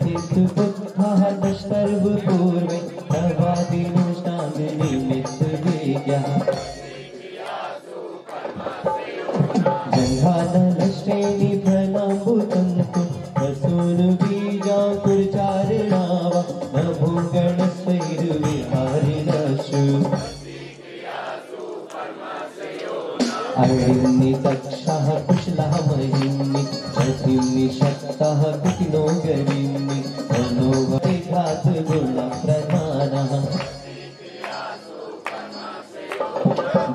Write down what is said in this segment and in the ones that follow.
प्रथित बुद्धः दशर्वपूर्वे तवादिनुष्ठाननिमित्तवेद्यः जङ्घानलश्रेणी प्रणाम्बुतन्तु प्रसूनुबीजाकुर्चारिणावा नभोगणस्वैर्विहारिणशु अर्हिन्नि तक्षः कुशलः महिम्नि रथिम्नि शक्तः कुटिनो गरिम्नि मनोवैघात गुणप्रधानः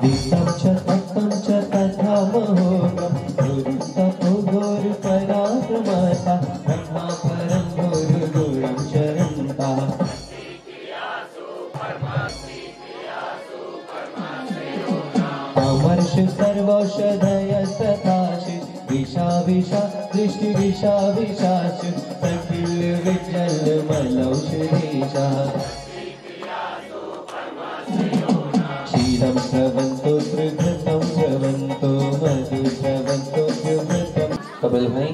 दितं च तप्तं च तथा महोगं गुरुतपो घोरपराक्रमतः ब्रह्मा परं घोरगुणं चरन्तः अमर्ष सर्वौषधयस्तथाशि विषा विषा दृष्टि विषा विषाशु प्रकिल विजल मलौषधीशः क्षीरं स्रवन्तो त्रिघृतं स्रवन्तो मधु स्रवन्तो द्युघृतं। कपिल भाई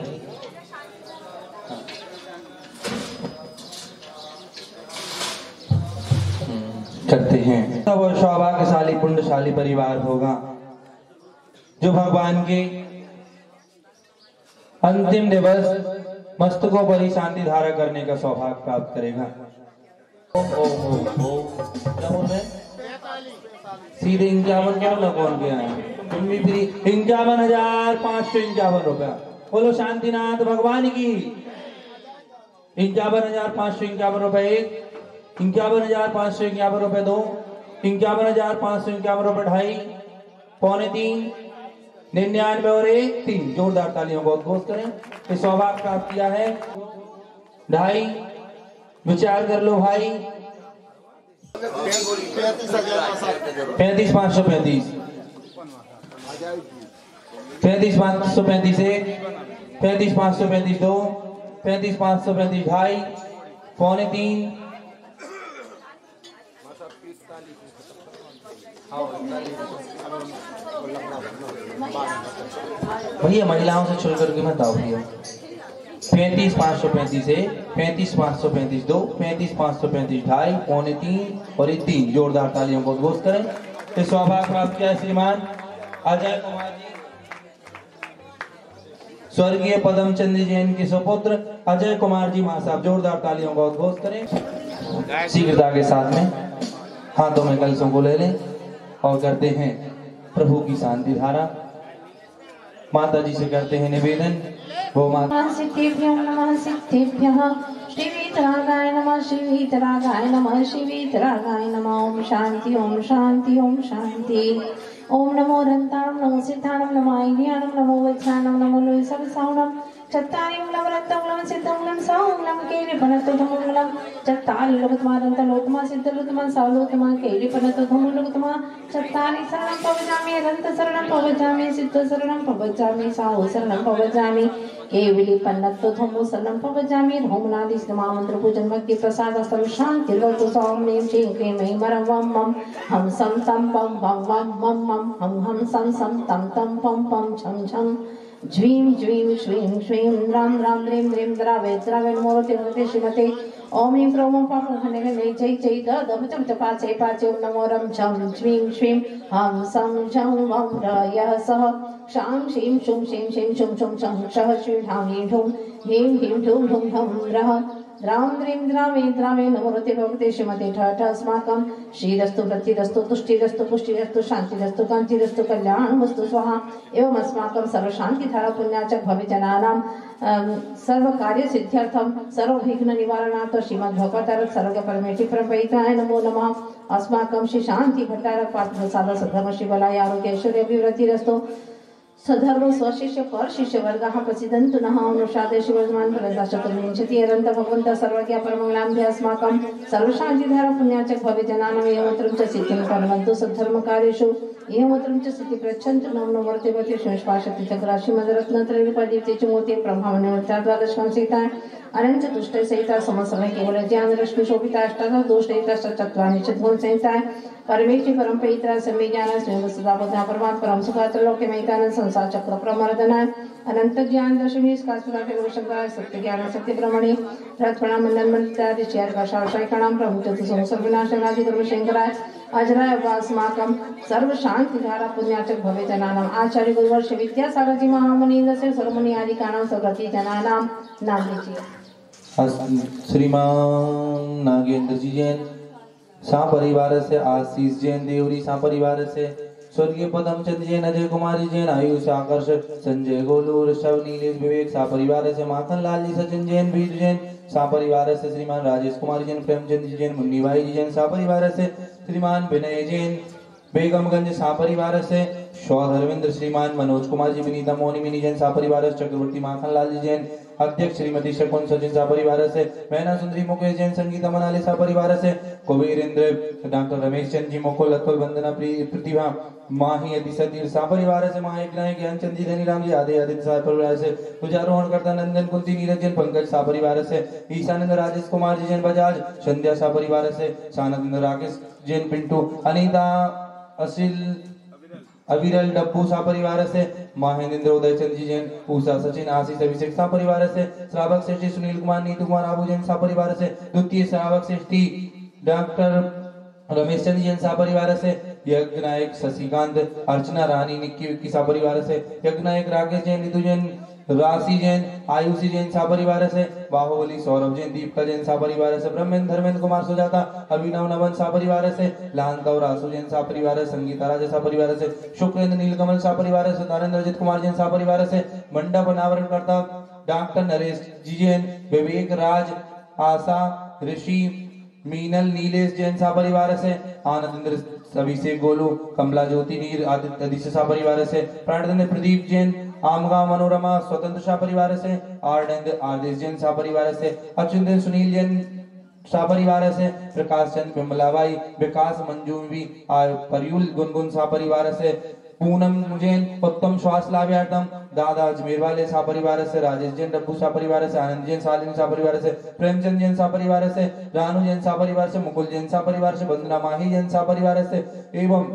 करते हैं। तब वो सौभाग्यशाली पुण्यशाली परिवार होगा जो भगवान के अंतिम दिवस मस्तकों पर ही शांति धारा करने का सौभाग्य प्राप्त करेगा। क्या बोल रहे हैं? सीधे 51 क्या बोला? कौन गया है? 51,551 रुपया। बोलो शांतिनाथ भगवान की। 51,551 रुपए एक, 51,551 रुपए दो, 51,551 रुपए ढाई, पौने तीन, 99 और 1 3। जोरदार तालियों को उद्घोष करें। इस सौभाग्य प्राप्त किया है ढाई। विचार कर लो भाई। 35,535, 35,535 एक, 35,535 दो, 35,535 ढाई, पौने तीन। भैया महिलाओं से छोड़ करके मत आओ भैया। 35,535 एक, 35,535 दो, 35,535 ढाई, पौने तीन और 3। जोरदार तालियों को उद्घोष करें। इस सौभाग्य प्राप्त किया श्रीमान अजय कुमार जी, स्वर्गीय पदमचंद जैन के सुपुत्र अजय कुमार जी मां साहब। जोरदार तालियों का उद्घोष करें। शीघ्रता के साथ में हाथों में कलशों को ले लें और करते हैं प्रभु की शांति धारा। माता जी से करते हैं निवेदन। वो माता सिद्धिभ्यो नमः सिद्धिभ्यः। श्री वीतरागाय नमः, श्री वीतरागाय नमः, श्री वीतरागाय नमः। ओम शांति, ओम शांति, ओम शांति। ओम नमो रन्ताणं, नमो सिद्धाणं, नमो ऐन्द्रियाणं, नमो वज्राणं, नमो लोहितसहस्राणं, चत्तारिमूलं रक्तमूलं सिद्धमूलं सौमूलं केलिपनतोधमूलं, चत्तारिलोकतमारन्तलोकमा सिद्धलोकमा सौलोकमा केलिपनतोधमूलोकमा, चत्तारि शरणं पवजामि, रन्तशरणं पवजामि, सिद्धशरणं पवजामि, साहुशरणं पवजामि, केवलिपन्नतोधमू शरणं पवजामि। होमनादिष्टमामन्त्रपूजन भक्ति प्रसाद सर्व शांति लोक सौम ह्रीं श्रीं क्रीं ऐं मरं वं मं हम सं तं पं वं वं मं मं हम सं सं तं तं पं पं छं छं ज्वीं ज्वीं श्वीं श्वीं राम राम ह्रीं ह्रीं द्रावे द्रावे नमो तिरुपते श्रीमते ओम ह्रीं क्रोमं पापं हने जय जय द दम चम पाचे पाचे ओम नमो रं छं ज्वीं श्वीं हम सं झं वं रयः सः शां शीं शुं शीं शीं शुं शुं शं शः श्रीं ठां ह्रीं ठुं ह्रीं ह्रीं ठुं ठुं ठं रः राम द्रीं द्रावे द्रावे नमोरते भगवते श्रीमते ठ अस्माकं श्रीरस्तु वृद्धिरस्तु तुष्टिरस्तु पुष्टिरस्तु शांतिरस्तु कांतिरस्तु कल्याणमस्तु स्वाहा। एवं अस्माकं सर्वशान्तिधारा पुण्याच भविजनानां सर्वकार्य सिद्ध्यर्थं सर्वविघ्न निवारणार्थ श्रीमद्भगवतार सर्ग परमेष्टि प्रपयिताय नमो नमः। अस्माकं श्री शांति भट्टारक पात्र प्रसाद सद्धर्म शिवलाय आरोग्य ऐश्वर्य अभिवृद्धिरस्तु सधर्म स्वशिष्य पर शिष्य वर्गः प्रसिद्धन्तु नः। अनुषादे शिवजमान फलदाशतुर्विंशति अरन्त भगवन्त सर्वज्ञ परमङ्गलाभ्य अस्माकं सर्वशान्तिधारा पुण्याच भविजनानां एवं च सिद्धिं कुर्वन्तु सद्धर्मकार्येषु एवं च सिद्धि प्रच्छन्तु नमो नमोर्ते भवति श्रीष्पाशति चक्राशि मदरत्नत्रयरूपदीप्ति च मूर्ति ब्रह्मण्योत्तर द्वादशकं सीता अनंत दुष्ट सहिता समसमय केवल ज्ञान रश्मि शोभिता अष्टादश दोष सहिता चत्वारि चतुर्गुण सहिता परमेश्वरी परम पवित्र समय ज्ञान स्वयं सदा बुद्धा परमात्मा परम सुखात लोके मैतान संसार चक्र प्रमर्दन अनंत ज्ञान दशमी स्कासुरा के शंकर सत्य ज्ञान सत्य ब्रह्मणि रथ प्रणाम मंडन मंत्र ऋषियर का शास्त्र प्रणाम प्रभु चतु संसार विनाशनादि धर्म शंकराय अजराय वासमाकम सर्व शांति धारा पुण्याचक भवे जनानाम आचार्य गुरुवर्ष विद्या सारथी महामुनीन्द्र से सर्वमुनि आदि कानाम सर्वती जनानाम नाम लीजिए। श्रीमान नागेंद्र जी जैन सा परिवार से आशीष जैन देवरी सा परिवार से स्वर्गीय पदम चंद जैन अजय कुमारी जैन आयुष आकर्षक संजय गोलू ऋषभ नीलेश विवेक सा परिवार से माखन लाल जी सचिन जैन बीज जैन सा परिवार से श्रीमान राजेश कुमार जैन प्रेमचंद जी जैन मुन्नी भाई जी जैन सा परिवार से श्रीमान विनय जैन बेगमगंज सा परिवार से धर्मेंद्र श्रीमान मनोज कुमार जी विनीता मोहनी मिनी जैन सा परिवार से चक्रवर्ती माखन लाल जी जैन अध्यक्ष श्रीमती शकुन सचिन सा परिवार से मैना सुंदरी मुकेश जैन संगीता मनाली सा परिवार से कुबेरेंद्र डॉक्टर रमेश चंद जी मुकुल अतुल वंदना प्रतिभा माही यदि सतीर सा परिवार से महायक नायक ज्ञानचंद जी धनीराम जी आदि आदित्य सा परिवार से ध्वजारोहण करता नंदन कुंती नीरज जैन पंकज सा परिवार से ईशानंद राजेश कुमार जी जैन बजाज संध्या सा परिवार से सानंद राकेश जैन पिंटू अनीता असिल अविरल डब्बू सा परिवार से महेंद्र उदय चंद जी जैन पूसा सचिन आशीष अभिषेक सा परिवार से श्रावक श्रेष्ठी सुनील कुमार नीतू कुमार आबू जैन सा परिवार से द्वितीय श्रावक श्रेष्ठी डॉक्टर रमेश चंद जैन सा परिवार से यज्ञ नायक शशिकांत अर्चना रानी निक्की विक्की सा परिवार से यज्ञ नायक राकेश जैन रितु जैन राशि जैन आयुषी जैन सा परिवार से बाहुबली सौरभ जैन दीपका जैन सा परिवार से ब्रह्मेंद्र धर्मेंद्र कुमार सुजाता अभिनव नवन सा परिवार से लांता और आसु जैन सा परिवार से संगीता राजा सा परिवार से शुक्रेंद्र नीलकमल सा परिवार से नरेंद्रजीत कुमार जैन सा परिवार से मंडप अनावरण करता डॉक्टर नरेश जी जैन विवेक राज आशा ऋषि मीनल नीलेश जैन सा परिवार से आनंद अभिषेक गोलू कमला ज्योति नीर आदित्य सा परिवार से प्राणचंद्र प्रदीप जैन आमगा मनोरमा स्वतंत्र सा परिवार से आदेश जैन सा परिवार से अच्युत सुनील जैन सा परिवार से प्रकाश चंद बिमलाबाई विकास मंजूवी परियुल गुनगुन सा परिवार से पूनम जैन उत्तम श्वास लाभ्यार्थम दादा अजमेर वाले सा परिवार से राजेश जैन डब्बू सा परिवार से आनंद जैन सालिनी सा परिवार से प्रेमचंद जैन सा परिवार से रानू जैन सा परिवार से मुकुल जैन सा परिवार से वंदना माही जैन सा परिवार से एवं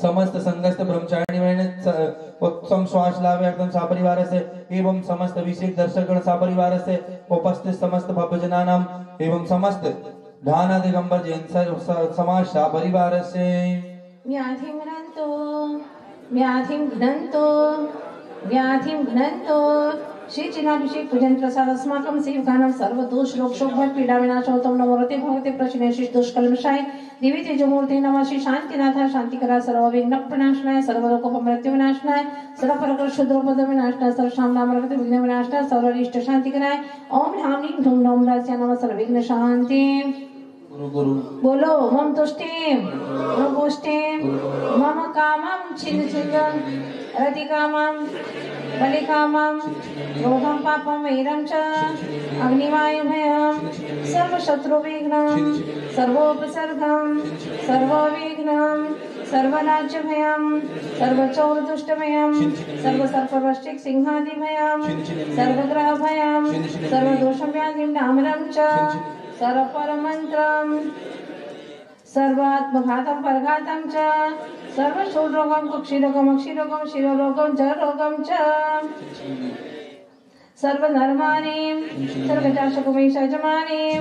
समस्त संगस्त ब्रह्मचारिणी उत्तम श्वास लाभ्यार्थम सा परिवार से एवं समस्त अभिषेक दर्शकगण सा परिवार से उपस्थित समस्त भक्तजनानाम एवं समस्त ढाना दिगंबर जैन समाज सा परिवार से व्याधिं घ्नन्तो श्री चिन्हाभिषेक पूजन प्रसाद अस्माकं सेवकानां सर्वदोष रोग शोक भय पीड़ा विनाशोत्तम नमोरते भगवते प्रश्ने शिष दुष्कल्मषाय दिव्य तेजोमूर्ते नमः श्री शांतिनाथ शांतिकरा सर्वविघ्न प्रणाशनाय सर्वलोकोपमृत्यु विनाशनाय सर्वफलकर शुद्धोपद विनाशनाय सर्वशामनामरगति विघ्न विनाशनाय सर्वरिष्ट शांतिकराय ओम ह्रां ह्रीं धूम नमः रास्या नमः सर्वविघ्न शांति बोलो मम तुष्टिं मम पुष्टिं मम कामं छिन्न छिन्नं रतिकामं बलिकामं क्रोधं पापं वैरं च अग्निवायुभयं सर्वशत्रुविघ्नं सर्वोपसर्गं सर्वविघ्नं सर्वराज्यभयं सर्वचौरदुष्टभयं सर्वसर्पवृश्चिक सिंहादिभयं सर्वग्रहभयं सर्वदोषव्याधिं डामरं च सर्वपरमन्त्रं सर्वात्मघातं परघातं च सर्वशूलरोगं कुक्षिरोगं अक्षिरोगं शिरोरोगं जरोगं च सर्वनर्माणीं सर्वजाशकुमेशजमानीं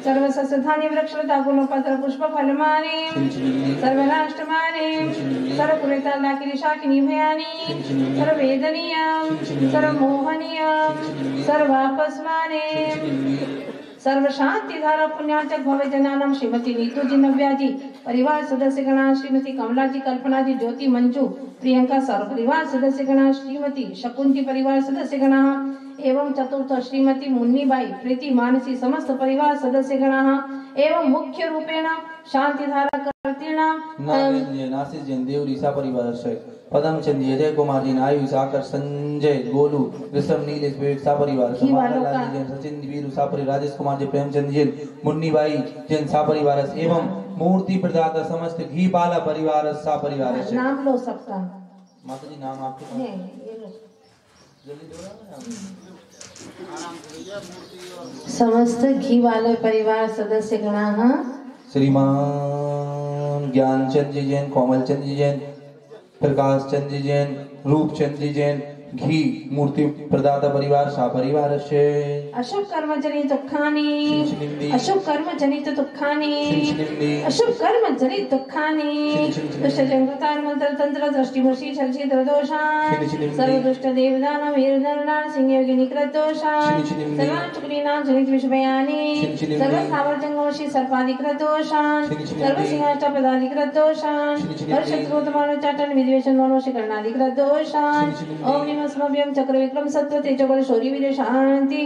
सर्वसस्यधानी वृक्षलता गुणपत्र पुष्प फलमानीं सर्वराष्ट्रमानीं सर्वकुलितालाकिनी शाकिनी भयानी सर्ववेदनीयं सर्वमोहनीयं सर्वापस्मानीं सर्व शांति धारा पुण्याचक भवे जनानाम श्रीमती नीतू जी नव्या जी परिवार सदस्य गणा श्रीमती कमला जी कल्पना जी ज्योति मंजू प्रियंका सर्व परिवार सदस्य गणा श्रीमती शकुंती परिवार सदस्य गणा एवं चतुर्थ श्रीमती मुन्नीबाई प्रीति मानसी समस्त परिवार सदस्य गणा एवं मुख्य रूपेण शांति धारा कर्तीणाम नासिर जैन देवरी सा परिवार से पदम चंद अजय कुमार जी आयुष आकर संजय गोलू ऋषभ नीलेश विवेक सा परिवार से जैन सचिन वीरू सा परिवार राजेश कुमार जी प्रेमचंद जैन मुन्नीबाई जैन सा परिवार एवं मूर्ति प्रदाता समस्त घी बाला परिवार सा परिवार से नाम लो सबका माता जी नाम आपके ये लो जल्दी दो समस्त घी वाले परिवार सदस्य गणा श्रीमान ज्ञानचंद जी जैन, कोमलचंद जी जैन, प्रकाश चंद जी जैन, रूपचंद जी जैन, घी मूर्ति प्रदाता परिवार सा परिवार से अशुभ कर्म जनित दुखानी, अशुभ कर्म जनित दुखानी, अशुभ कर्म जनित दुखानी, दुष्ट जंगतान मंत्र तंत्र दृष्टि भर्षि छलछि दोषान, सर्व दुष्ट देवदान वीर नरनार सिंह योगी निकृत दोषान, सर्वान चुक्रीनाम जनित विषयानि, सर्व स्थावर जंगमशी सर्पाधिकृत दोषान, सर्व सिंहाष्ट पदाधिकृत दोषान, हर शत्रुतमान चाटन विद्वेषण मनोषि करणाधिकृत दोषान, ओम स्मभ्यं चक्र विक्रम सत्व तेज बल शौर्य वीर शांति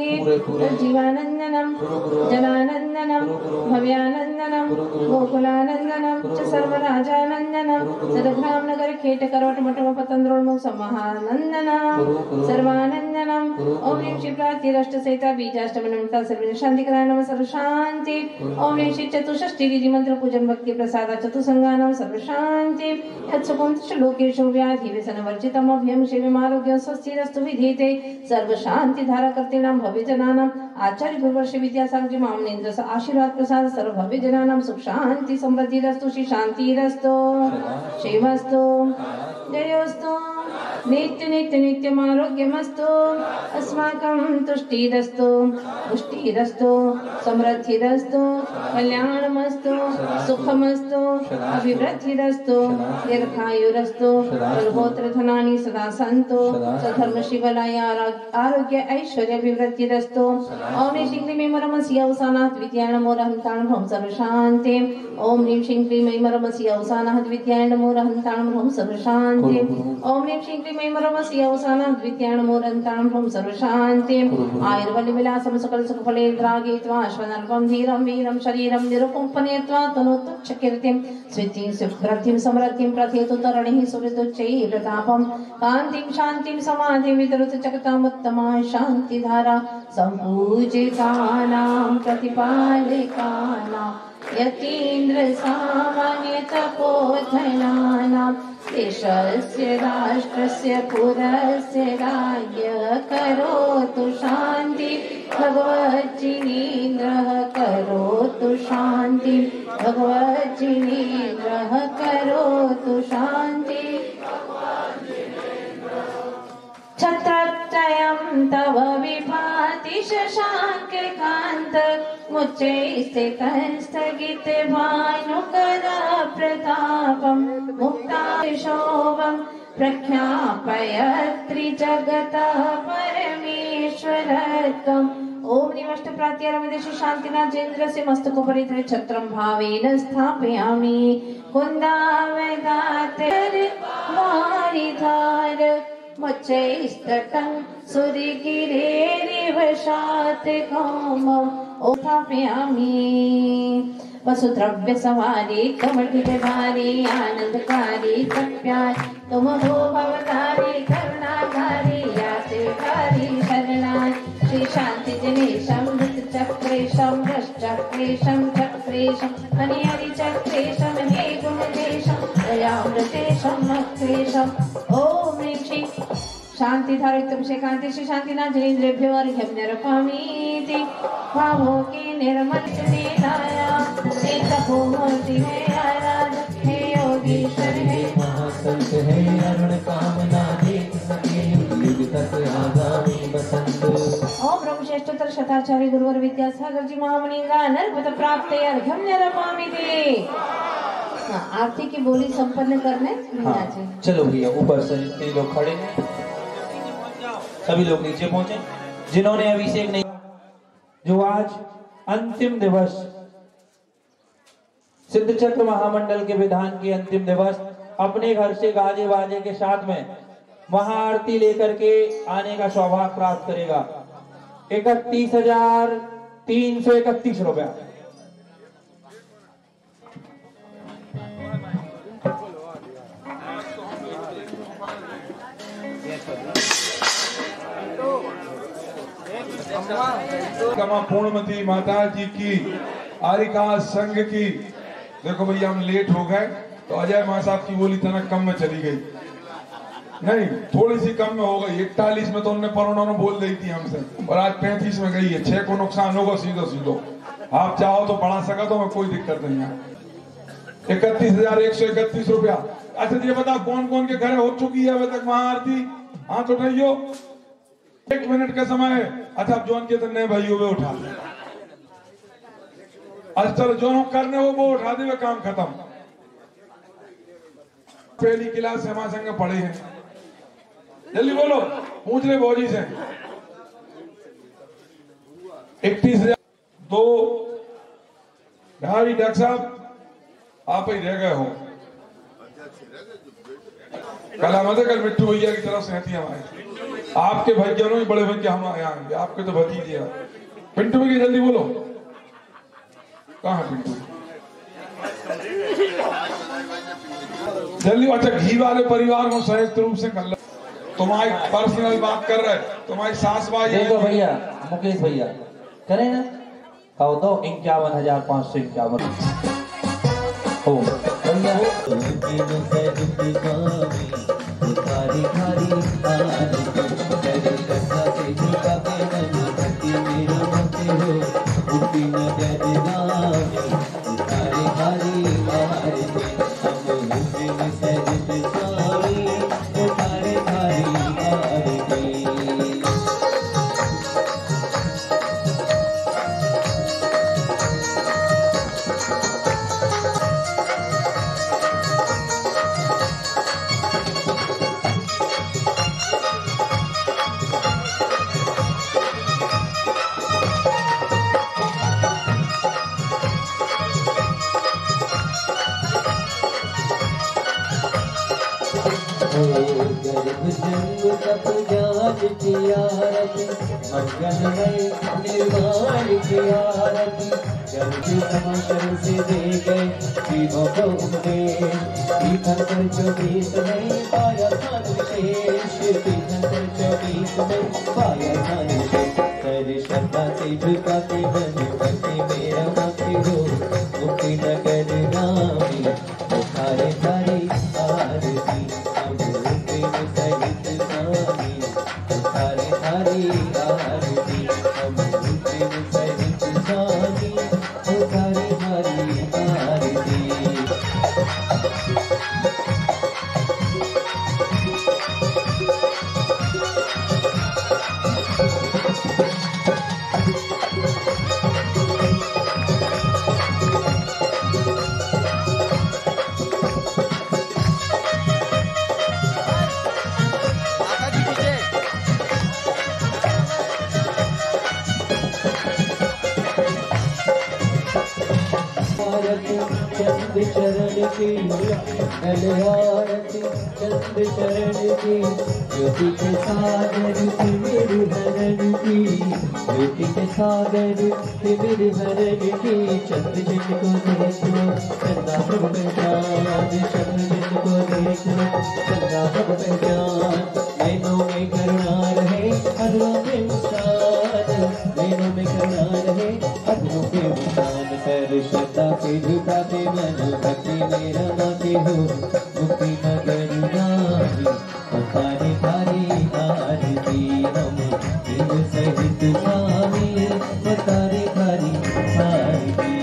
जीवानंदनम जनानंदनम भव्यानंदनम गोकुलानंदनम च सर्वराजानंदनम सदग्राम नगर खेट करवट मठम पतंद्रोन्मुख समानंदनम सर्वानंदनम ओम ह्रीं श्री प्रातिरष्ट सहिता बीजाष्टमनमता सर्व शांतिकराय नमः सर्व शांति ओम ह्रीं श्री चतुष्षष्टि विधि मंत्र पूजन भक्ति प्रसाद चतुसंगानम सर्व शांति यत्सुखं लोकेषु व्याधि व्यसन वर्जितम अभ्यं शिवम आरोग्य स्वस्तिरस्तु विधीते सर्व शांति धारा करते नाम भव्य जनानाम आचार्य गुरुवर्ष विद्यासागर जी मामनेन्द्र सा आशीर्वाद प्रसाद सर्व भव्य जनानाम सुख शांति समृद्धि रस्तु श्री शांति रस्तु शिवस्तु जयोस्तु नित्य नित्य नित्यम आरोग्यमस्तु अस्माकं तुष्टिरस्तु पुष्टिरस्तु समृद्धिरस्तु कल्याणमस्तु सुखमस्तु अभिवृद्धिरस्तु दीर्घायुरस्तु बलगोत्र धनानि सदा सन्तु सधर्म शिवलाय आरोग्य ऐश्वर्य अभिवृद्धिरस्तु ओम ह्रीं श्रीं क्लीं ऐं मरमसि अवसानात् द्वितीयाय नमो रहन्तां ह्रौं सर्वशान्तिं ओम ह्रीं श्रीं क्लीं ऐं मरमसि अवसानात् द्वितीयाय नमो रहन्तां ह्रौं सर्वशान्तिं ओम ह्रीं श्रीं क्लीं ऐं मरमसि अवसानात् द्वितीयाय नमो रहन्तां ह्रौं सर्वशान्तिं आयुर्बलविलासं सकल सुखफले द्रागयित्वा अश्वनल्पं धीरं वीरं शरीरं निरुपम्पनेत्वा तनोतुच्छकीर्तिं स्वीतिं सुवृद्धिं समृद्धिं प्रथयतु तरणिः सुहृदुच्चैर्प्रतापं कान्तिं शान्तिं समाधिं वितरतु जगतामुत्तमा शान्तिधारा सम्पूजितानां प्रतिपालिकानां यतीन्द्र सामान्य तपोधनानां देशस्य राष्ट्रस्य पुरस्य राज्ञः करोतु शान्ति भगवज्जिनेन्द्रः करोतु शान्ति भगवज्जिनेन्द्रः करोतु शान्ति छत्रत्रयं तव विभाति शशाङ्ककान्त मुच्चैस्थितं स्थगितभानुकर प्रतापं मुक्ताशोभं प्रख्यापयत्रिजगतः परमेश्वरत्वम् ओम निमष्ट प्रात्यरमदेशि शान्तिनाथेन्द्रस्य मस्तकोपरि छत्रं भावेन स्थापयामि कुन्दावदातर वारिधार मुच्चैस्तटं सुरगिरेरिव शातकौमं स्थापयामि वसुद्रव्य सवारी कमठित भारी आनंदकारी तप्याय तुम हो भवतारी करुणाकारी यासेकारी शरणाय श्री शांति जनेशं मृत चक्रेशं रश्चक्रेशं चक्रेशं हरिहरि चक्रेशं हे गुणदेशं दयामृतेशं मक्रेशं ओम श्री शांति धारितम शेकांति श्री शांतिनाथ जनेन्द्रेभ्यो अर्घ्यं निरपामीति भावो के निर्मल निराया तपोमूर्ति है आराध हे योगीश्वर है महासंत है अरुण कामना देख सके युग तक आगामी बसंत ओम ब्रह्मश्रेष्ठोत्तर शताचार्य गुरुवर विद्यासागर जी महामुनिंगा नरपत प्राप्त अर्घ्यं निरपामीति। आरती की बोली संपन्न करने चलो भैया ऊपर से जितने लोग खड़े हैं सभी लोग नीचे पहुंचे जिन्होंने अभिषेक नहीं जो आज अंतिम दिवस सिद्ध चक्र महामंडल के विधान के अंतिम दिवस अपने घर से गाजे बाजे के साथ में महाआरती लेकर के आने का सौभाग्य प्राप्त करेगा 31,331 रुपया। पूर्णमती माता जी की आरिका संघ की। देखो भैया हम लेट हो गए तो अजय मां साहब की बोली तनक कम में चली गई। नहीं, थोड़ी सी कम में हो गई। 41 में तो उन्होंने पर बोल रही थी हमसे, और आज 35 में गई है। 6 को नुकसान होगा सीधो सीधो। आप चाहो तो बढ़ा सका तो मैं कोई दिक्कत नहीं है। 31,131 रुपया। अच्छा ये बता कौन कौन के घर हो चुकी है अभी तक महाआरती? हाथ उठाइयो। 1 मिनट का समय है। अच्छा जोन के तो नए भाइयों में उठा। अच्छा चलो जो करने वो उठा दे, काम खत्म। पहली क्लास से हमारे संग पढ़े हैं। जल्दी बोलो, पूछ ले भौजी से। 31,000 2 ढाई। डॉक्टर साहब आप ही रह गए हो। कल हमारे कल मिट्टू भैया की तरफ से हती हमारे आपके भाई जानों बड़े भाई हम आएंगे, आपके तो भतीजे। पिंटू भैया जल्दी बोलो, कहाँ पिंटू? जल्दी। अच्छा घी वाले परिवार को संयुक्त रूप से कर लो। तुम्हारी पर्सनल बात कर रहे, तुम्हारी सास भाई। देखो भैया मुकेश भैया करें ना, कहो तो 51,551 हो भैया। निर्वाण की आरती जल्दी समाशर से दे गए जीवों को उपदेश। तीर्थन कर 24 में पाया स्थान विशेष, तीर्थन कर 24 में पाया स्थान विशेष। कर श्रद्धा से झुका के मन भक्ति मेरा माथे हो, मुक्ति नगर नामी थारे थारी आरती। अब प्रेम सहित स्वामी थारे थारी आरती। अब प्रेम सहित स्वामी थारे थारी आरती। चंद चरण की आरती, चंद चरण की ज्योति के सागर की मेरी हरण की, ज्योति के सागर की मेरी हरण की। चंद्र जिनको देखो चंदा प्रभु पहचान, चंद्र जिनको देखो चंदा प्रभु पहचान। नैनों में करुणा रहे अधरों में मुस्कान, नैनों में करुणा रहे अधरों में मुस्कान। कर श्रद्धा से झुकाते मन भक्ति मेरा माथे हो, मुक्ति नगर नामी थारी थारी आरती। हम शिव सहित स्वामी थारी थारी आरती।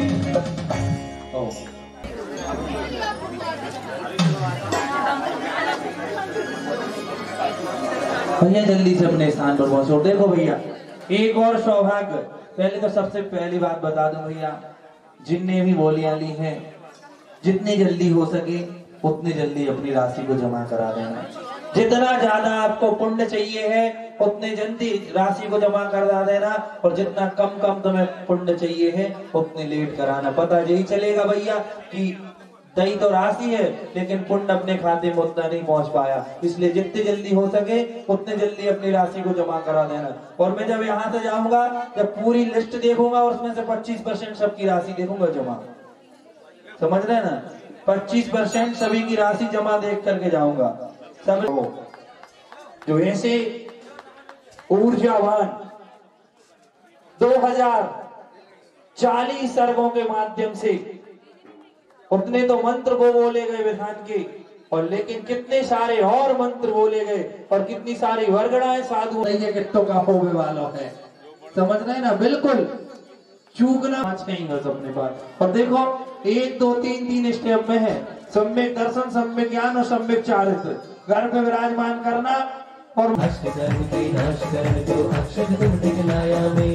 भैया जल्दी से अपने स्थान पर पहुंचो। देखो भैया एक और सौभाग्य, पहले तो सबसे पहली बात बता दूं भैया, जिनने भी बोलियां ली हैं जितनी जल्दी हो सके उतनी जल्दी अपनी राशि को जमा करा देना। जितना ज्यादा आपको पुण्य चाहिए है उतनी जल्दी राशि को जमा करा देना, और जितना कम तुम्हें पुण्य चाहिए है उतनी लेट कराना। पता यही चलेगा भैया कि दही तो राशि है लेकिन पुण्य अपने खाते में उतना नहीं पहुंच पाया, इसलिए जितनी जल्दी हो सके उतनी जल्दी अपनी राशि को जमा करा देना। और मैं जब यहाँ से जाऊंगा, जब पूरी लिस्ट देखूंगा और उसमें से 25% सबकी राशि देखूंगा जमा, समझ रहे ना? 25% सभी की राशि जमा देख करके जाऊंगा। सब जो ऐसे ऊर्जावान 2040 सर्गों के माध्यम से उतने तो मंत्र को बोले गए विधान के, और लेकिन कितने सारे और मंत्र बोले गए और कितनी सारी वर्गणाएं साधु नहीं कित्तों का होने वाला है। समझ रहे ना, बिल्कुल चूकना चाहिए अपने पास। और देखो 1 2 3 3 स्टेप में है सम्यक दर्शन, सम्यक ज्ञान और सम्यक चारित्र। घर पे विराजमान करना और अष्ट कर्म के नाश कर जो अक्षर तुम दिखलाया में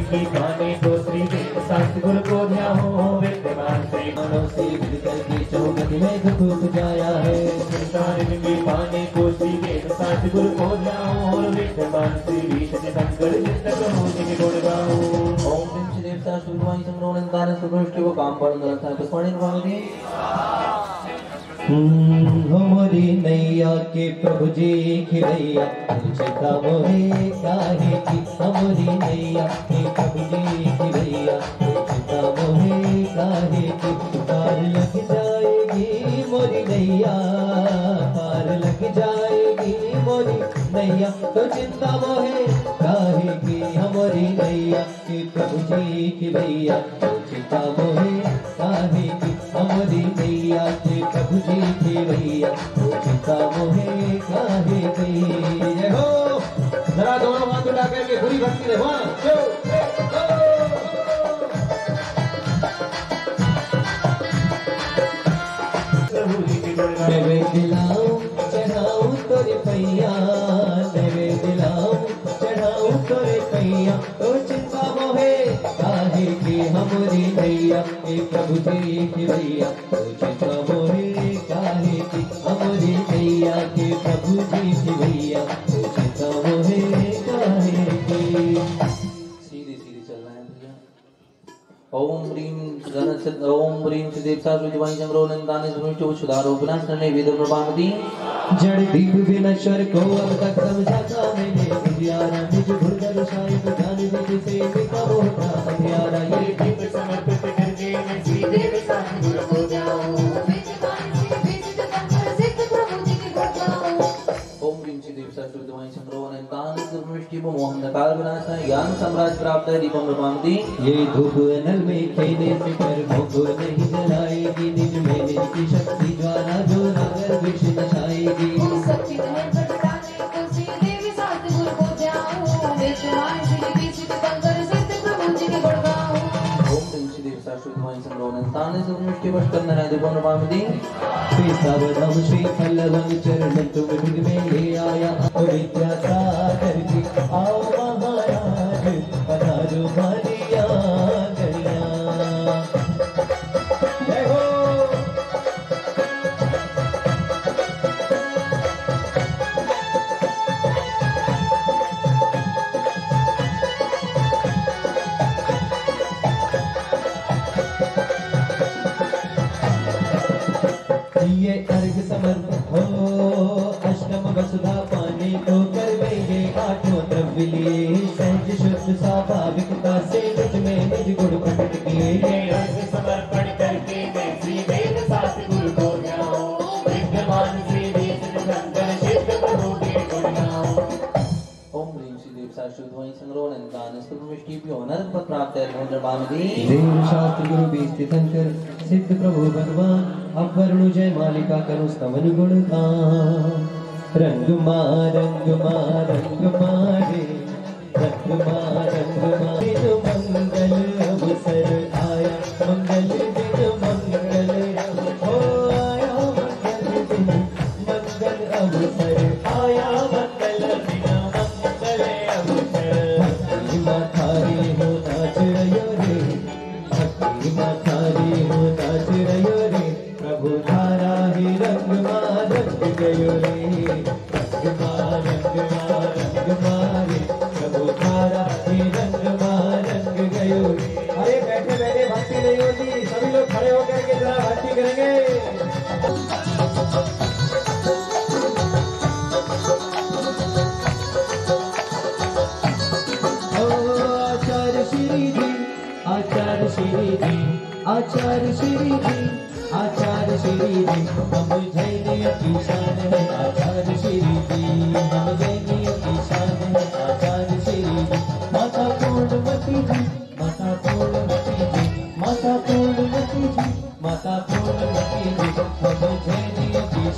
की पाने को श्री वेद शास्त्र गुरु को ध्याओ विद्यमान से मानव से मिलकर के चौगत में खूब जाया है। संसार की पाने को श्री वेद शास्त्र गुरु को ध्याओ और विद्यमान से रीत शंकर जित प्रभु के गुण गाओ। ओम श्री देवता शुभवाई संग्रहण दान सुदृष्टि को काम पर था तो स्मरण भावी हमारी नैया के प्रभु जी खिलैया पूछता मोहे काहे की। हमारी नैया के प्रभु जी खिलैया पूछता मोहे काहे की। पार लग जाएगी मोरी नैया, पार लग जाएगी मोरी नैया तो चिंता मोहे काहे की। हमारी नैया के प्रभु जी खिलैया पूछता मोहे काहे की। हमारी नैया के प्रभु जी की भैया चिंता मोहे काहे की। जय हो। जरा दोनों हाथ उठा करके पूरी भक्ति रहो। नैवेद्य लाऊं चढ़ाऊं तोरे पैया, नैवेद्य लाऊं चढ़ाऊं तोरे पैया तो चिंता मोहे काहे की। हमारी नैया के प्रभु जी की भैया तो चिंता मोहे काहे की। हमारी नैया के प्रभु जी की भैया तो चिंता मोहे काहे की। सीधे सीधे चल रहे हैं भैया। ओम ह्रीं गणसिद्ध ओम ह्रीं देवता सुजवाई जमरो नंदाने सुमिष्टो सुधारो विनाश करने वेद प्रभामती। जड़ दीप विनश्वर को अब तक समझा था मैंने उजियारा निज भुर्दर शायद जान विधि से मिटा मोहता हथियारा। ये दीप समर्पित करके मैं श्री देव साथ गुरु को जाऊं विजयवान से विजित कर सिद्ध प्रभु जी के गुण गाऊं। ओम ह्रीं देवता सुजवाई जमरो नंदाने सुमिष्टो मोहन काल विनाश ज्ञान साम्राज्य प्राप्त है दीपम प्रभामती। ये धूप अनल में खेने से कर भोग नहीं जलाएगी। निज में निज की शक्ति ज्वाला जो नगर विष नशाएगी। चरण तुम में ले आया विद्या सागर की। आओ महाराज पधारो मारिया गलिया। जय हो। ये अर्घ समर्पित हो अष्टम वसुधा पानी को करवेंगे आठों द्रव्य लिए। सहज शुद्ध स्वाभाविकता से निज में निज गुण प्रकट किए। ये अर्घ समर्पण करके मैं श्री वेद शास्त्र गुरु को जाऊं विद्यमान श्री वेद शंकर सिद्ध प्रभु के गुण गाऊं। ओम ह्रीं देवता सुजवाई संग्रहण नंदाने सुमिष्टो नरक पद प्राप्त है दीपम प्रभामती। देव शास्त्र गुरु बीस्ति शंकर सिद्ध प्रभु भगवान अब वरुण जय मालिका करो स्तवन गुण गान। रंग मारे रंग मारे रंग मारे जो मंगल अवसर आया मंगल दिन मंगल हो आया मंगल दिन मंगल अवसर आया मंगल दिन मंगल अवसर। भक्ति माथारी हो नाच रयो रे, भक्ति माथारी हो नाच रयो रे। प्रभु धारा ही रंग रंग गयो रे, रंग मारे प्रभु धारा ही रंग गयो रे। अरे बैठे बैठे भक्ति नहीं होती, सभी लोग खड़े होकर के जरा भक्ति करेंगे। आचार्य श्री जी, आचार्य श्री जी, आचार्य श्री जी, आचार्य श्री जी हम जैनियों की शान है। आचार्य श्री जी हम जैनियों की शान है। आचार्य श्री जी माता पूर्णमती जी, माता पूर्णमती जी, माता पूर्णमती जी, माता पूर्णमती जी हम जैनियों की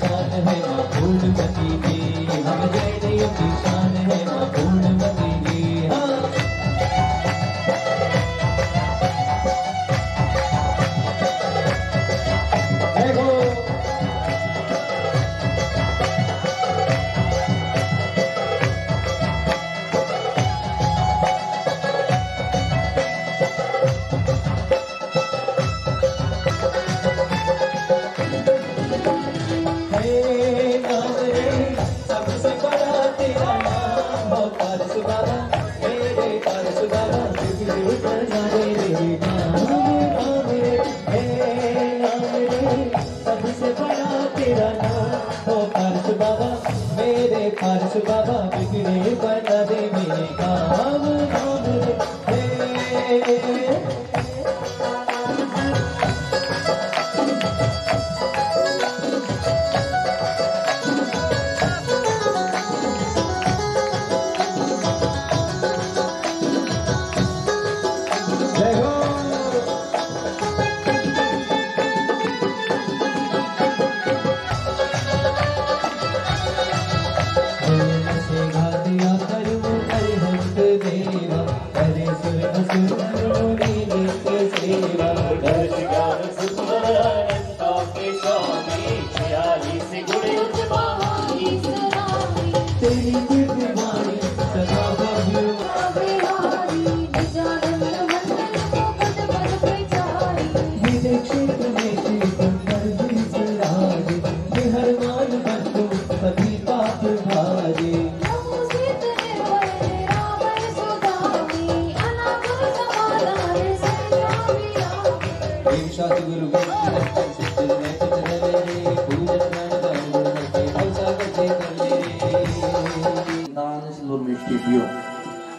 तेरा नाम हो पारस बाबा, मेरे पारस बाबा बिगड़े बना दे मेरे काम नाम रे।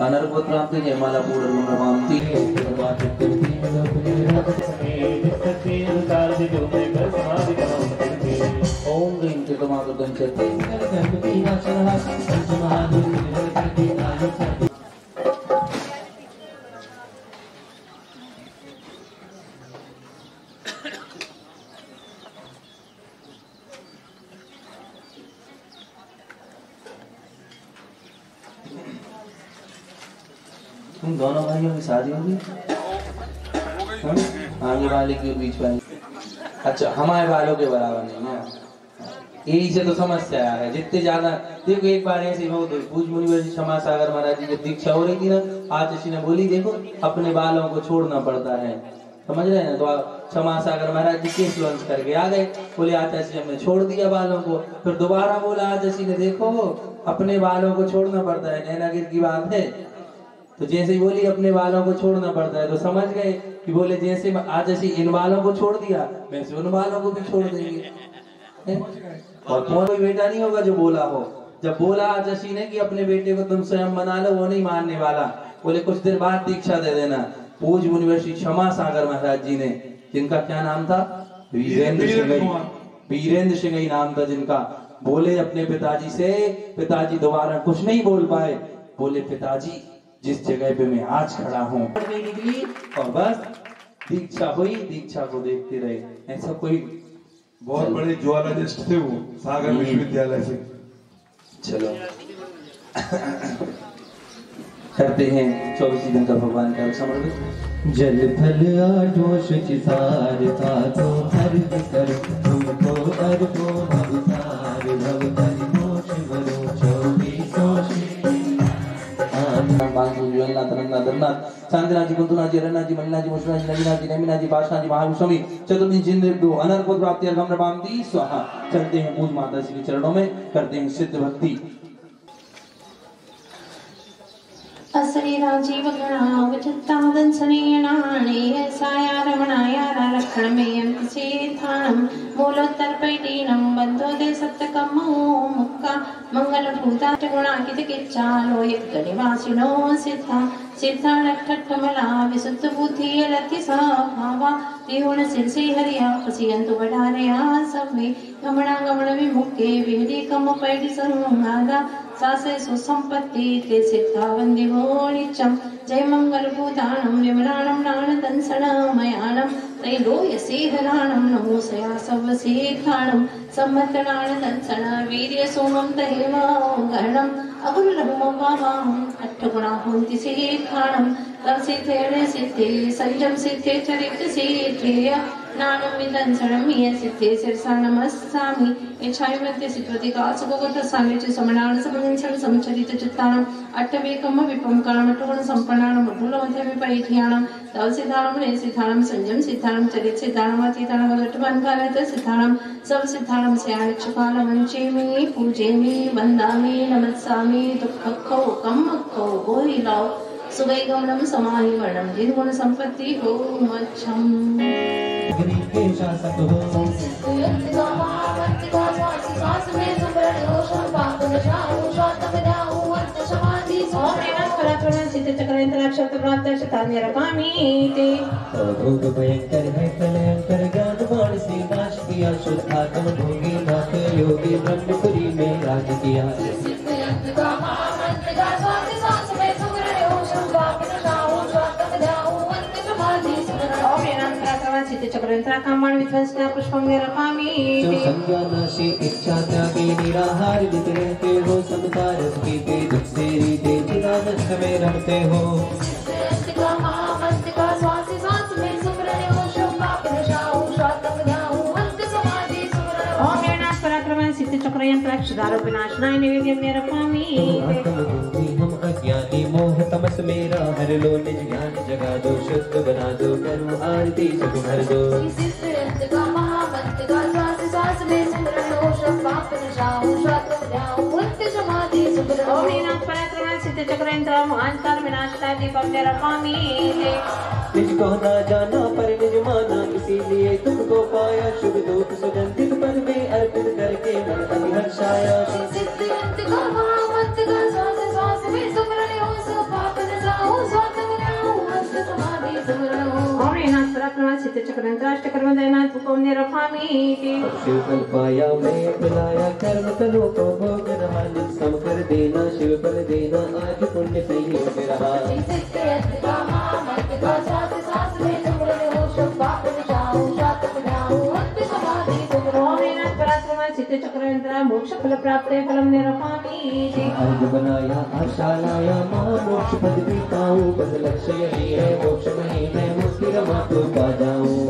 अनर्गोत प्राप्त जयमाला पूर्ण प्रभावती ओम ह्रीं चतुर्मातृ चते तुम दोनों भाइयों की शादी होगी? आगे वाले के बीच वाले, अच्छा हमारे वालों के बराबर नहीं है। यही से तो समस्या है जितने ज्यादा। देखो एक बार ऐसे हो तो पूज मुनि क्षमा सागर महाराज जी की दीक्षा हो रही थी ना, आतिशी ने बोली देखो अपने बालों को छोड़ना पड़ता है, समझ रहे हैं? तो क्षमा सागर महाराज जी केस लॉन्च करके आ गए, बोले आतिशी हमने छोड़ दिया बालों को। फिर दोबारा बोला आतिशी ने देखो अपने बालों को छोड़ना पड़ता है, नैनागिर की बात है। तो जैसे ही बोली अपने बालों को छोड़ना पड़ता है तो समझ गए कि बोले जैसे आज ऐसी इन बालों को छोड़ दिया वैसे उन बालों को भी छोड़ देंगे। और कोई बेटा नहीं होगा जो बोला हो। जब बोला आजशी ने कि अपने बेटे को तुम स्वयं बना लो, वो नहीं मानने वाला, बोले कुछ देर बाद दीक्षा दे देना। पूज मुनिवर्षि क्षमा सागर महाराज जी ने, जिनका क्या नाम था? वीरेंद्र सिंह, वीरेंद्र सिंह नाम था जिनका। बोले अपने पिताजी से, पिताजी दोबारा कुछ नहीं बोल पाए, बोले पिताजी जिस जगह पे मैं आज खड़ा हूँ निकली और बस दीक्षा हुई, दीक्षा को देखते रहे। ऐसा कोई बहुत बड़े ज्वालाजिस्ट थे वो, सागर विश्वविद्यालय से। चलो करते हैं 24 दिन का भगवान का समर्पित। जल थल आठो शुचि सार साधो हर कर तुमको अर्पो भवतार भव कर मोक्ष वरो चौबीसों शांतिनाथजी कुंतुनाथजी रन्नाथजी मल्लिनाथजी मुशनाथजी नवीनाथजी नमीनाथजी पाशनाथजी महाविष्णुमी चतुर्दशी जिंद्र अनर्गोत प्राप्ति अर्घम प्रभावती स्वाहा। चलते हैं पूज माता श्री के चरणों में, करते हैं सिद्ध भक्ति। असरी राजीव गणाव चित्तादन सनीणाणे साया रमणाया रक्षण में सीथानम मूलोत्तर पैटीनम बंधो दे सत्यकमो मुक्का मंगल भूता गुणाकित किच्चालो यज्ञनिवासिनो सिद्धा सिद्धा नक्षत्रमला विशुद्ध बुद्धि रति भावा त्रिगुण सिरसी हरिया पसियंतु बढ़ारया सभे गमना गमन विमुक्के विहरी कम पैडी संगादा सासे सुसंपत्ति ते सिद्धा वंदिवो नित्यं जय मंगल भूतानं विमलानं नानदंसनमयानं त्रैलोक्य सेहराणं नमो सया सर्वसेखाणं सम्मतनानदंसन वीर्य सोमं तहेमगणं अगुरुलभमं वावां अट्ठगुणाहुन्ति सेखाणं तत्सिद्धेन सिद्धे संयम सिद्धे चरित्र सिद्धे नानं विदंसनं ये सिद्धे शिरसा नमस्सामि इच्छाय मध्य सिद्धोदिकास गोगत सामिच समनान समदंसन समचरित चित्तानं अट्ठवेकम विपम कामटगुण संपन्नानं मधुलमध्य विपरीठ्यानं तव सिद्धानं ने सिद्धानं संयम सिद्धानं चरित सिद्धानं अतीतानं गतवन कालत सिद्धानं सब सिद्धानं स्यानिच्छकालं वंचेमि पूजेमि वन्दामि नमस्सामि दुःखखो कम्मखो गोहिलाओ सुवैगमनं समाहिवर्णं जिद्गुण संपत्ति हो मच्छम गिरी के शासक हो भोग भयंकर है कलंकर ज्ञानवान से नाश किया शुद्धात्म भोगी नाथ योगी ब्रह्मपुरी में राज किया संज्ञानाशी इच्छा त्यागी निराहार जित रहते हो संसार पीते दुख से रीते जिला नष्ट में रहते हो हम अज्ञानी मोह तमस मेरा हर लो निज ज्ञान जगा दो शुद्ध बना दो करो आरती सब भर दो निजको ना जाना पर निज माना इसीलिए तुमको पाया शुभ दूत सुगंधित पर में अर्पित करके मन हर्षाया शिव पाया मैं पिलाया कर्म करो को भोग रहा सम कर देना शिव पर देना आज पुण्य संयोग रहा मोक्ष फल प्राप्त फलम निरपामी आज बनाया आशा लाया मोक्ष पद भी पाऊं बस लक्ष्य यही है मोक्ष नहीं मैं मुक्ति रमा तो पा जाऊं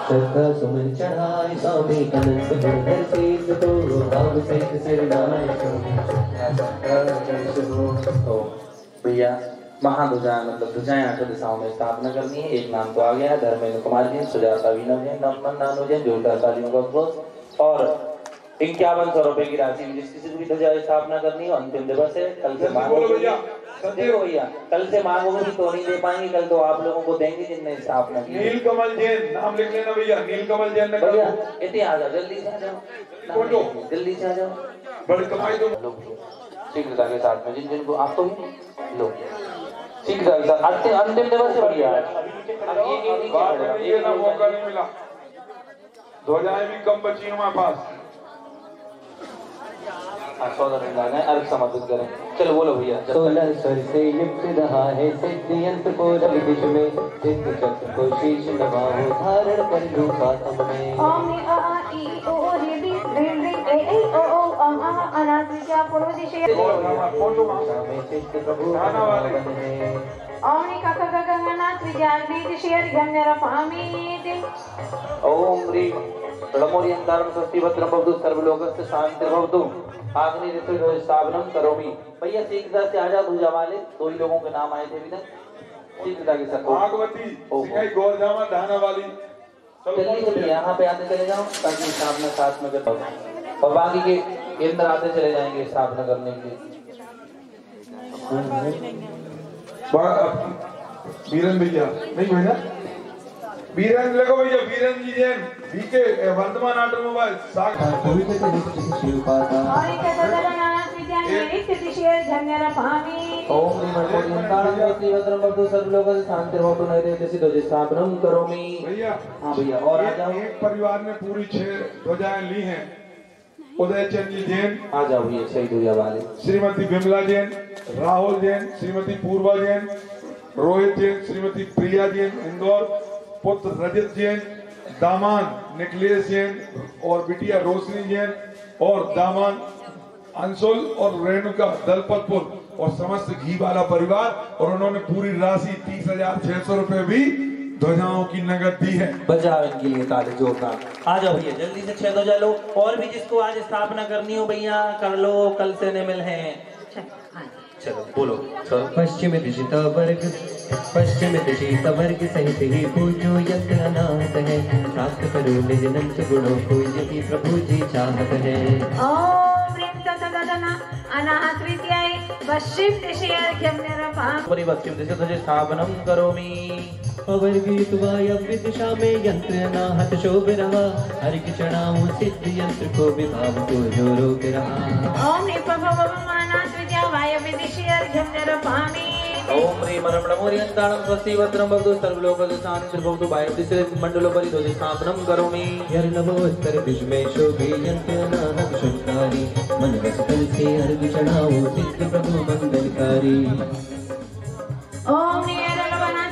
श्रद्धा सुमन चढ़ाए स्वामी अनंत गुणधर शीर्ष तो भाव सहित सिर नाय भैया महाध्वजा मतलब ध्वजाएं 8 दिशाओं में स्थापना करनी है। एक नाम तो आ गया धर्मेंद्र कुमार जी, सुजाता वीना जैन, नमन नानू जैन, जोरदार तालियों का उपरोध और 5100 रुपए की राशि जिस किसी को भी ध्वजा स्थापना करनी हो अंतिम दिवस है। कल से मांगोगे देखो भैया, कल से मांगोगे तो नहीं दे पाएंगे, कल तो आप लोगों को देंगे जिनने स्थापना की। नीलकमल जैन नाम लिख लेना भैया, नीलकमल जैन ने भैया इतने आ जाओ, जल्दी से आ जाओ, जल्दी से आ जाओ, बड़ी कमाई दो शीघ्रता के साथ में जिनको आपको भी लो शीघ्रता के साथ अंतिम दिवस है भैया। ये ना मौका नहीं मिला, ध्वजाएं भी कम बची हमारे पास। अर्घ समर्पित करें, चलो बोलो भैया। 16 स्वर से युक्त रहा है सिद्धियंत को रवि दिश में सिद्ध चक्र को शीश नवाओ धारण कर लो खातम में ओम नि आ ई ओ रि रि रि रि ए ए ओ ओ अम अ अनाथ विद्या पूर्व दिशे प्रभु ओम नि कक ग गंगनाथ विद्या दिशे गम्य रपामि ओम ह्रीं रणमोरियंतारं स्वस्ति भद्रं भवतु सर्वलोकस्य शांतिर्भवतु आग्नि ऋतु स्थापनम करोमि। भैया शीघ्रता से आ जाओ, ध्वजा वाले 2 ही लोगों के नाम आए थे अभी तक, शीघ्रता के साथ। भागवती सिंगाई गौरजामा धाना वाली जल्दी से यहाँ पे आते चले जाओ ताकि स्थापना साथ में कर पाओ और बाकी के केंद्र आते चले जाएंगे स्थापना करने के लिए। वीरेंद्र भैया नहीं भैया, वीरेंद्र देखो भैया, वीरेंद्र जी जैन बीके वर्तमान ऑटोमोबाइल साख पवित्र शिव पाता ओम नीमंतारं स्वस्ति भद्रं भवतु सर्वलोकस्य शांतिर्भवतु नैवेद्यस्य ध्वजस्थापनं करोमि। भैया हाँ भैया और आ जाओ, एक परिवार ने पूरी 6 ध्वजाएं ली हैं। उदय चंद जी जैन आ जाओ भैया, 6 ध्वजा वाले। श्रीमती विमला जैन, राहुल जैन, श्रीमती पूर्वा जैन, रोहित जैन, श्रीमती प्रिया जैन इंदौर, पुत्र रजत जैन, दामाद निकलेश जैन और बिटिया रोशनी जैन और दामाद अंशुल और रेणुका दलपतपुर और समस्त घी वाला परिवार, और उन्होंने पूरी राशि 30,600 रुपए भी ध्वजाओं की नगद दी है। बजाओ इनके लिए ताली जोरदार। आ जाओ भैया जल्दी से 6 ध्वजा लो, और भी जिसको आज स्थापना करनी हो भैया कर लो, कल से निमिल है। चलो बोलो। पश्चिम दिशिता वर्ग सहित ही पूजो यज्ञ अनाथ है, प्राप्त करो निज नंद गुणों को यही प्रभु जी चाहत है। ओम ह्रीं तत्सदना अनाथ विद्याय पश्चिम दिशि अर्घ्यं निरपामि। पश्चिम दिशि तुझे स्थापनम करोमि। अवर्गीतवायव्य दिशा में यंत्र अनाहत शोभ रहा, हरि की चढ़ाऊं सिद्ध यंत्र को विभाव को जो रोक रहा। ओम ह्रीं प्रभवम अनाथ विद्या वायव्य दिशि अर्घ्यं निरपामि। ओम ह्रीं मरम नमोरियंताणं स्वस्ति भद्रं भवतु सर्वलोकं शान्तिर् भवतु वायुदिशि मंडलोपरि ध्वज स्थापनं करोमि। यर्नवोत्तर दिश में शोभे यंत्र अनाहत शुभकारी, मन रस तल से अर्घ चढ़ाऊं सिद्ध प्रभु मंगलकारी। ओम ह्रीं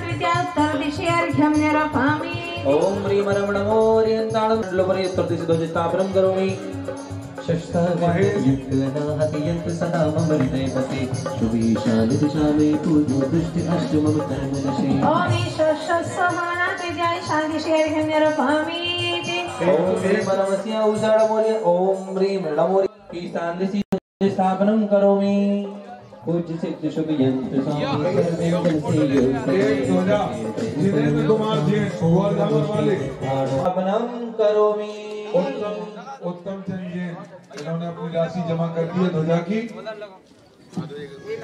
विद्या उत्तर दिशि अर्घ्यं निरपामि। ओम ह्रीं मरम नमोरियंताणं मंडलोपरि उत्तर दिशि ध्वज स्थापनं करोमि। युक्त अनाहत यंत्र सदा मम हृदय बसे, शुभ ईशान दिशा में पूजो दुष्ट अष्ट मम कर्म नशे। ओम ईश्वरस्वहनाथ विद्या ईशान दिशि अर्घ्यं निरपामि। ओम ह्रीं परमस्य उषाणमोर्य ओम ह्रीं नमोरि ईशान दिशि स्थापनं करोमि। पूज्य सिद्ध शुभ यंत्र स्वामी सर्वेंद्र से योग जिनेंद्र कुमार जी गोवर्धन वाले स्थापनं करोमि। उत्तम चंद जी इन्होंने अपनी राशि जमा कर दी है ध्वजा की।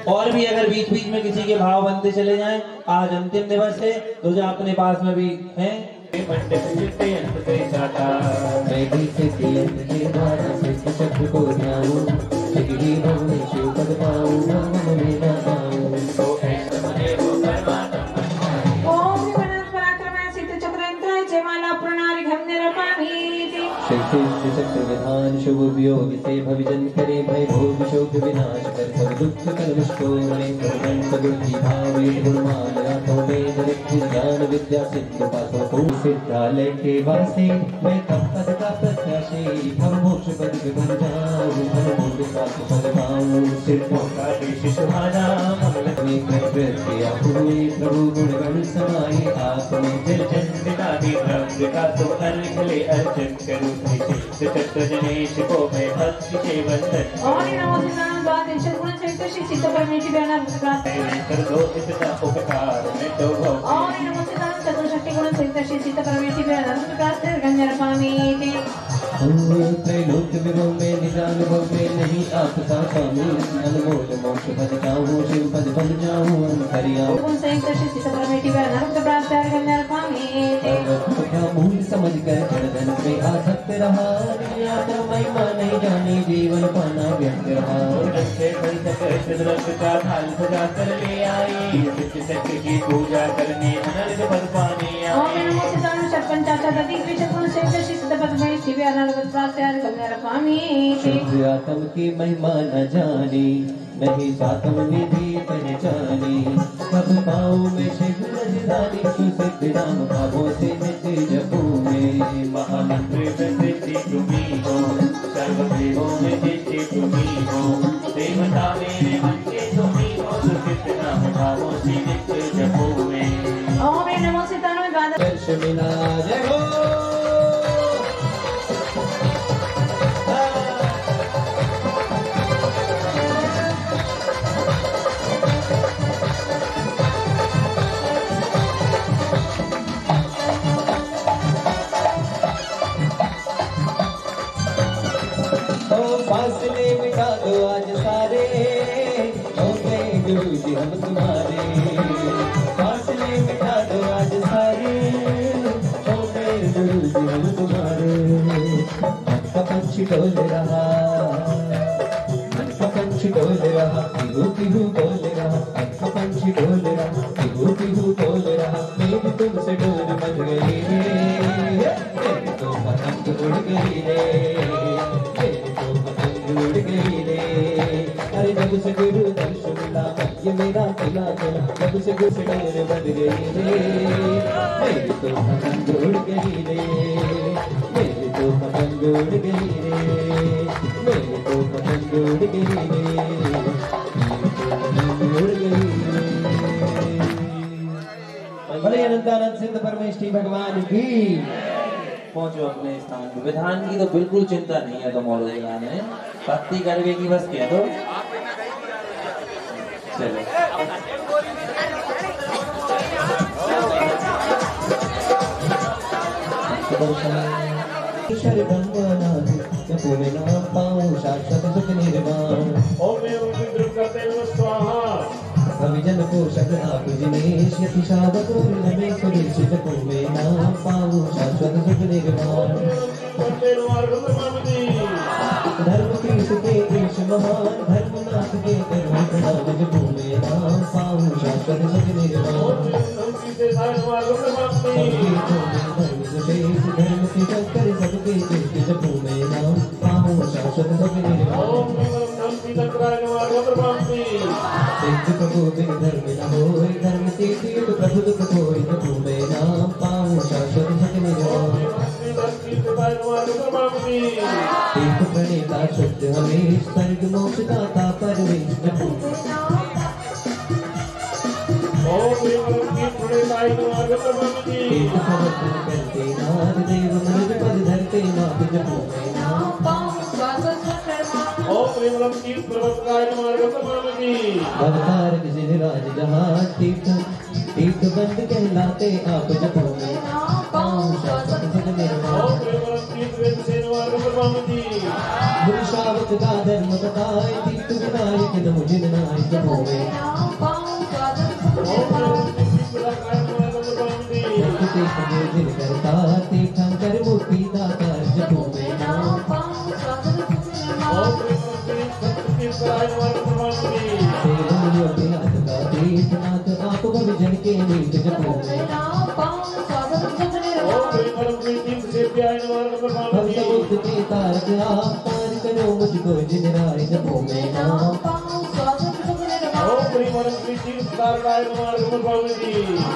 और भी अगर बीच बीच में किसी के भाव बनते चले जाएं, आज अंतिम दिवस है, ध्वजा अपने पास में भी है। चक्र को ध्याऊं शिव पद पाऊं ओम पराक्रम सिद्ध चक्र जयमाला प्रणाली निरपामि। श्रेष्ठ चक्र विधान शुभ वियोग से भविजन करे, भय भोग शोक विनाश कर सब दुख कलुष को मणि प्रकंठ बुद्धि भाव गुणमान राखो वेद विद्या ज्ञान विद्या सिद्ध पासो को सिद्धालय के वासी मैं तब पद का प्रत्याशी, भव मोक्ष पद के बन जाऊं भव मोक्ष साथ पद पाऊं। सिद्धों का देश सुहाना मंगल में किया हुए प्रभु गुण गण समाये, आपने जल जन विदादी ब्रह्म का तो अर्घले अर्चन करूं जनेश को मैं भक्ति से वंदन। ओम नमो सिद्धांत द्वादश गुण सहित श्री चित्त परमेश्वर ज्ञान प्राप्त कर दो इतना उपकार मैं तो ओम नमो सिद्धांत चतुर्शक्ति गुण सहित श्री चित्त परमेश्वर ज्ञान प्राप्त गंजरपामि। त्रैलोक विभव में निजानुभव में नहीं आपका स्वामी, अनमोल मोक्ष पद जाऊं शिव पद बन जाऊं हरियाऊं। गुण सहित श्री चित्त परमेश्वर ज्ञान प्राप्त गंजरपामि। मूल समझ कर जड़धन पे आसक्त रहा, महिमा नहीं जानी जीवन पाना व्यर्थ रहा। का थाल सजा कर ले आई, सत्य की पूजा करने अनर्घ पद पाने आत्म की महिमा न जानी, नहीं सातम निधि पहचानी। कब पाऊं मैं शिव रजधानी, सुसिद्ध नाम भावों से नित्य जपू में। महामंत्र सिद्धि तुम्ही हो, सर्वदेवों में जिष्टि तुम्ही हो। देवता मेरे मन के तुम्ही हो, सुसिद्ध नाम भावों से नित्य जपू में। ओम नमो सिद्धांत द्वादश दर्श मिला जय हो। फासले मिटा दो आज सारे, हो गए गुरु जी हम तुम्हारे। फासले मिटा दो आज सारे, हो गए गुरु जी हम तुम्हारे। मन का पंछी डोल रहा, मन का पंछी डोल रहा, पिहू पिहू बोल रहा। मन का पंछी डोल रहा, पिहू पिहू बोल रहा। मेरी तुमसे डोर बन गई रे, मेरी तो पतंग उड़ गई रे, उड़ गई रे। अरे जब से गुरु दर्शन मिला, ये मेरा पिला चला। जब से गुरु डोर बन गई रे, मेरी तो पतंग उड़ गई रे, मेरी तो पतंग उड़ गई रे, मेरी तो पतंग उड़ गई रे, उड़ गई रे। भले अनंतानंद सिद्ध परमेश्वरी भगवान की। पहुंचो अपने स्थान पे। विधान की तो बिल्कुल चिंता नहीं है, तो मौलवी ने भक्ति करवे की बस कह दो। चलो ईश्वर ब्रह्मनाथ जपो में नाम पाऊं शाश्वत सुख निर्वाण। ओम एवं रुद्र करते हुए स्वाहा। अभिजन पोषक आप जिनेश यति शावको में सुरेश जपो में नाम पाऊं शाश्वत सुख निर्वाण। धर्म तीर्थ के ईश महान धर्मनाथ के करुण प्रणाम जपो में नाम पाऊं शाश्वत सुख निर्वाण। धर्म के शंकर सबके तीर्थ जपो में नाम पाऊं शाश्वत सुख निर्वाण। प्रभु बिन धर्म न होय धर्म तीर्थ प्रभु दुख होय जपो में नाम पाऊं शाश्वत सुख निर्वाण। तीर्थ प्रणेता शुद्ध हमेश स्वर्ग मोक्ष दाता परमेश जपो तीर्थ समर्पण करते नाथ देव मनुज पद धरते नाथ जपो में नाम अवतार जिनराज जहां तीर्थ तीर्थ बंद कहलाते आप जपो में पाऊं शाश्वत सुख निर्वाण। गुरु शावक का धर्म बताए तीर्थ विनायक नमो जिननाय जपो में जिन करता तीर्थंकर मूर्ति दातार जपो में नाम योगीनाथ का तीर्थनाथ आप भविजन के नीत जपो में हम सबुद्ध के तारक आप पार करो मुझको जिनराय जपो में नाम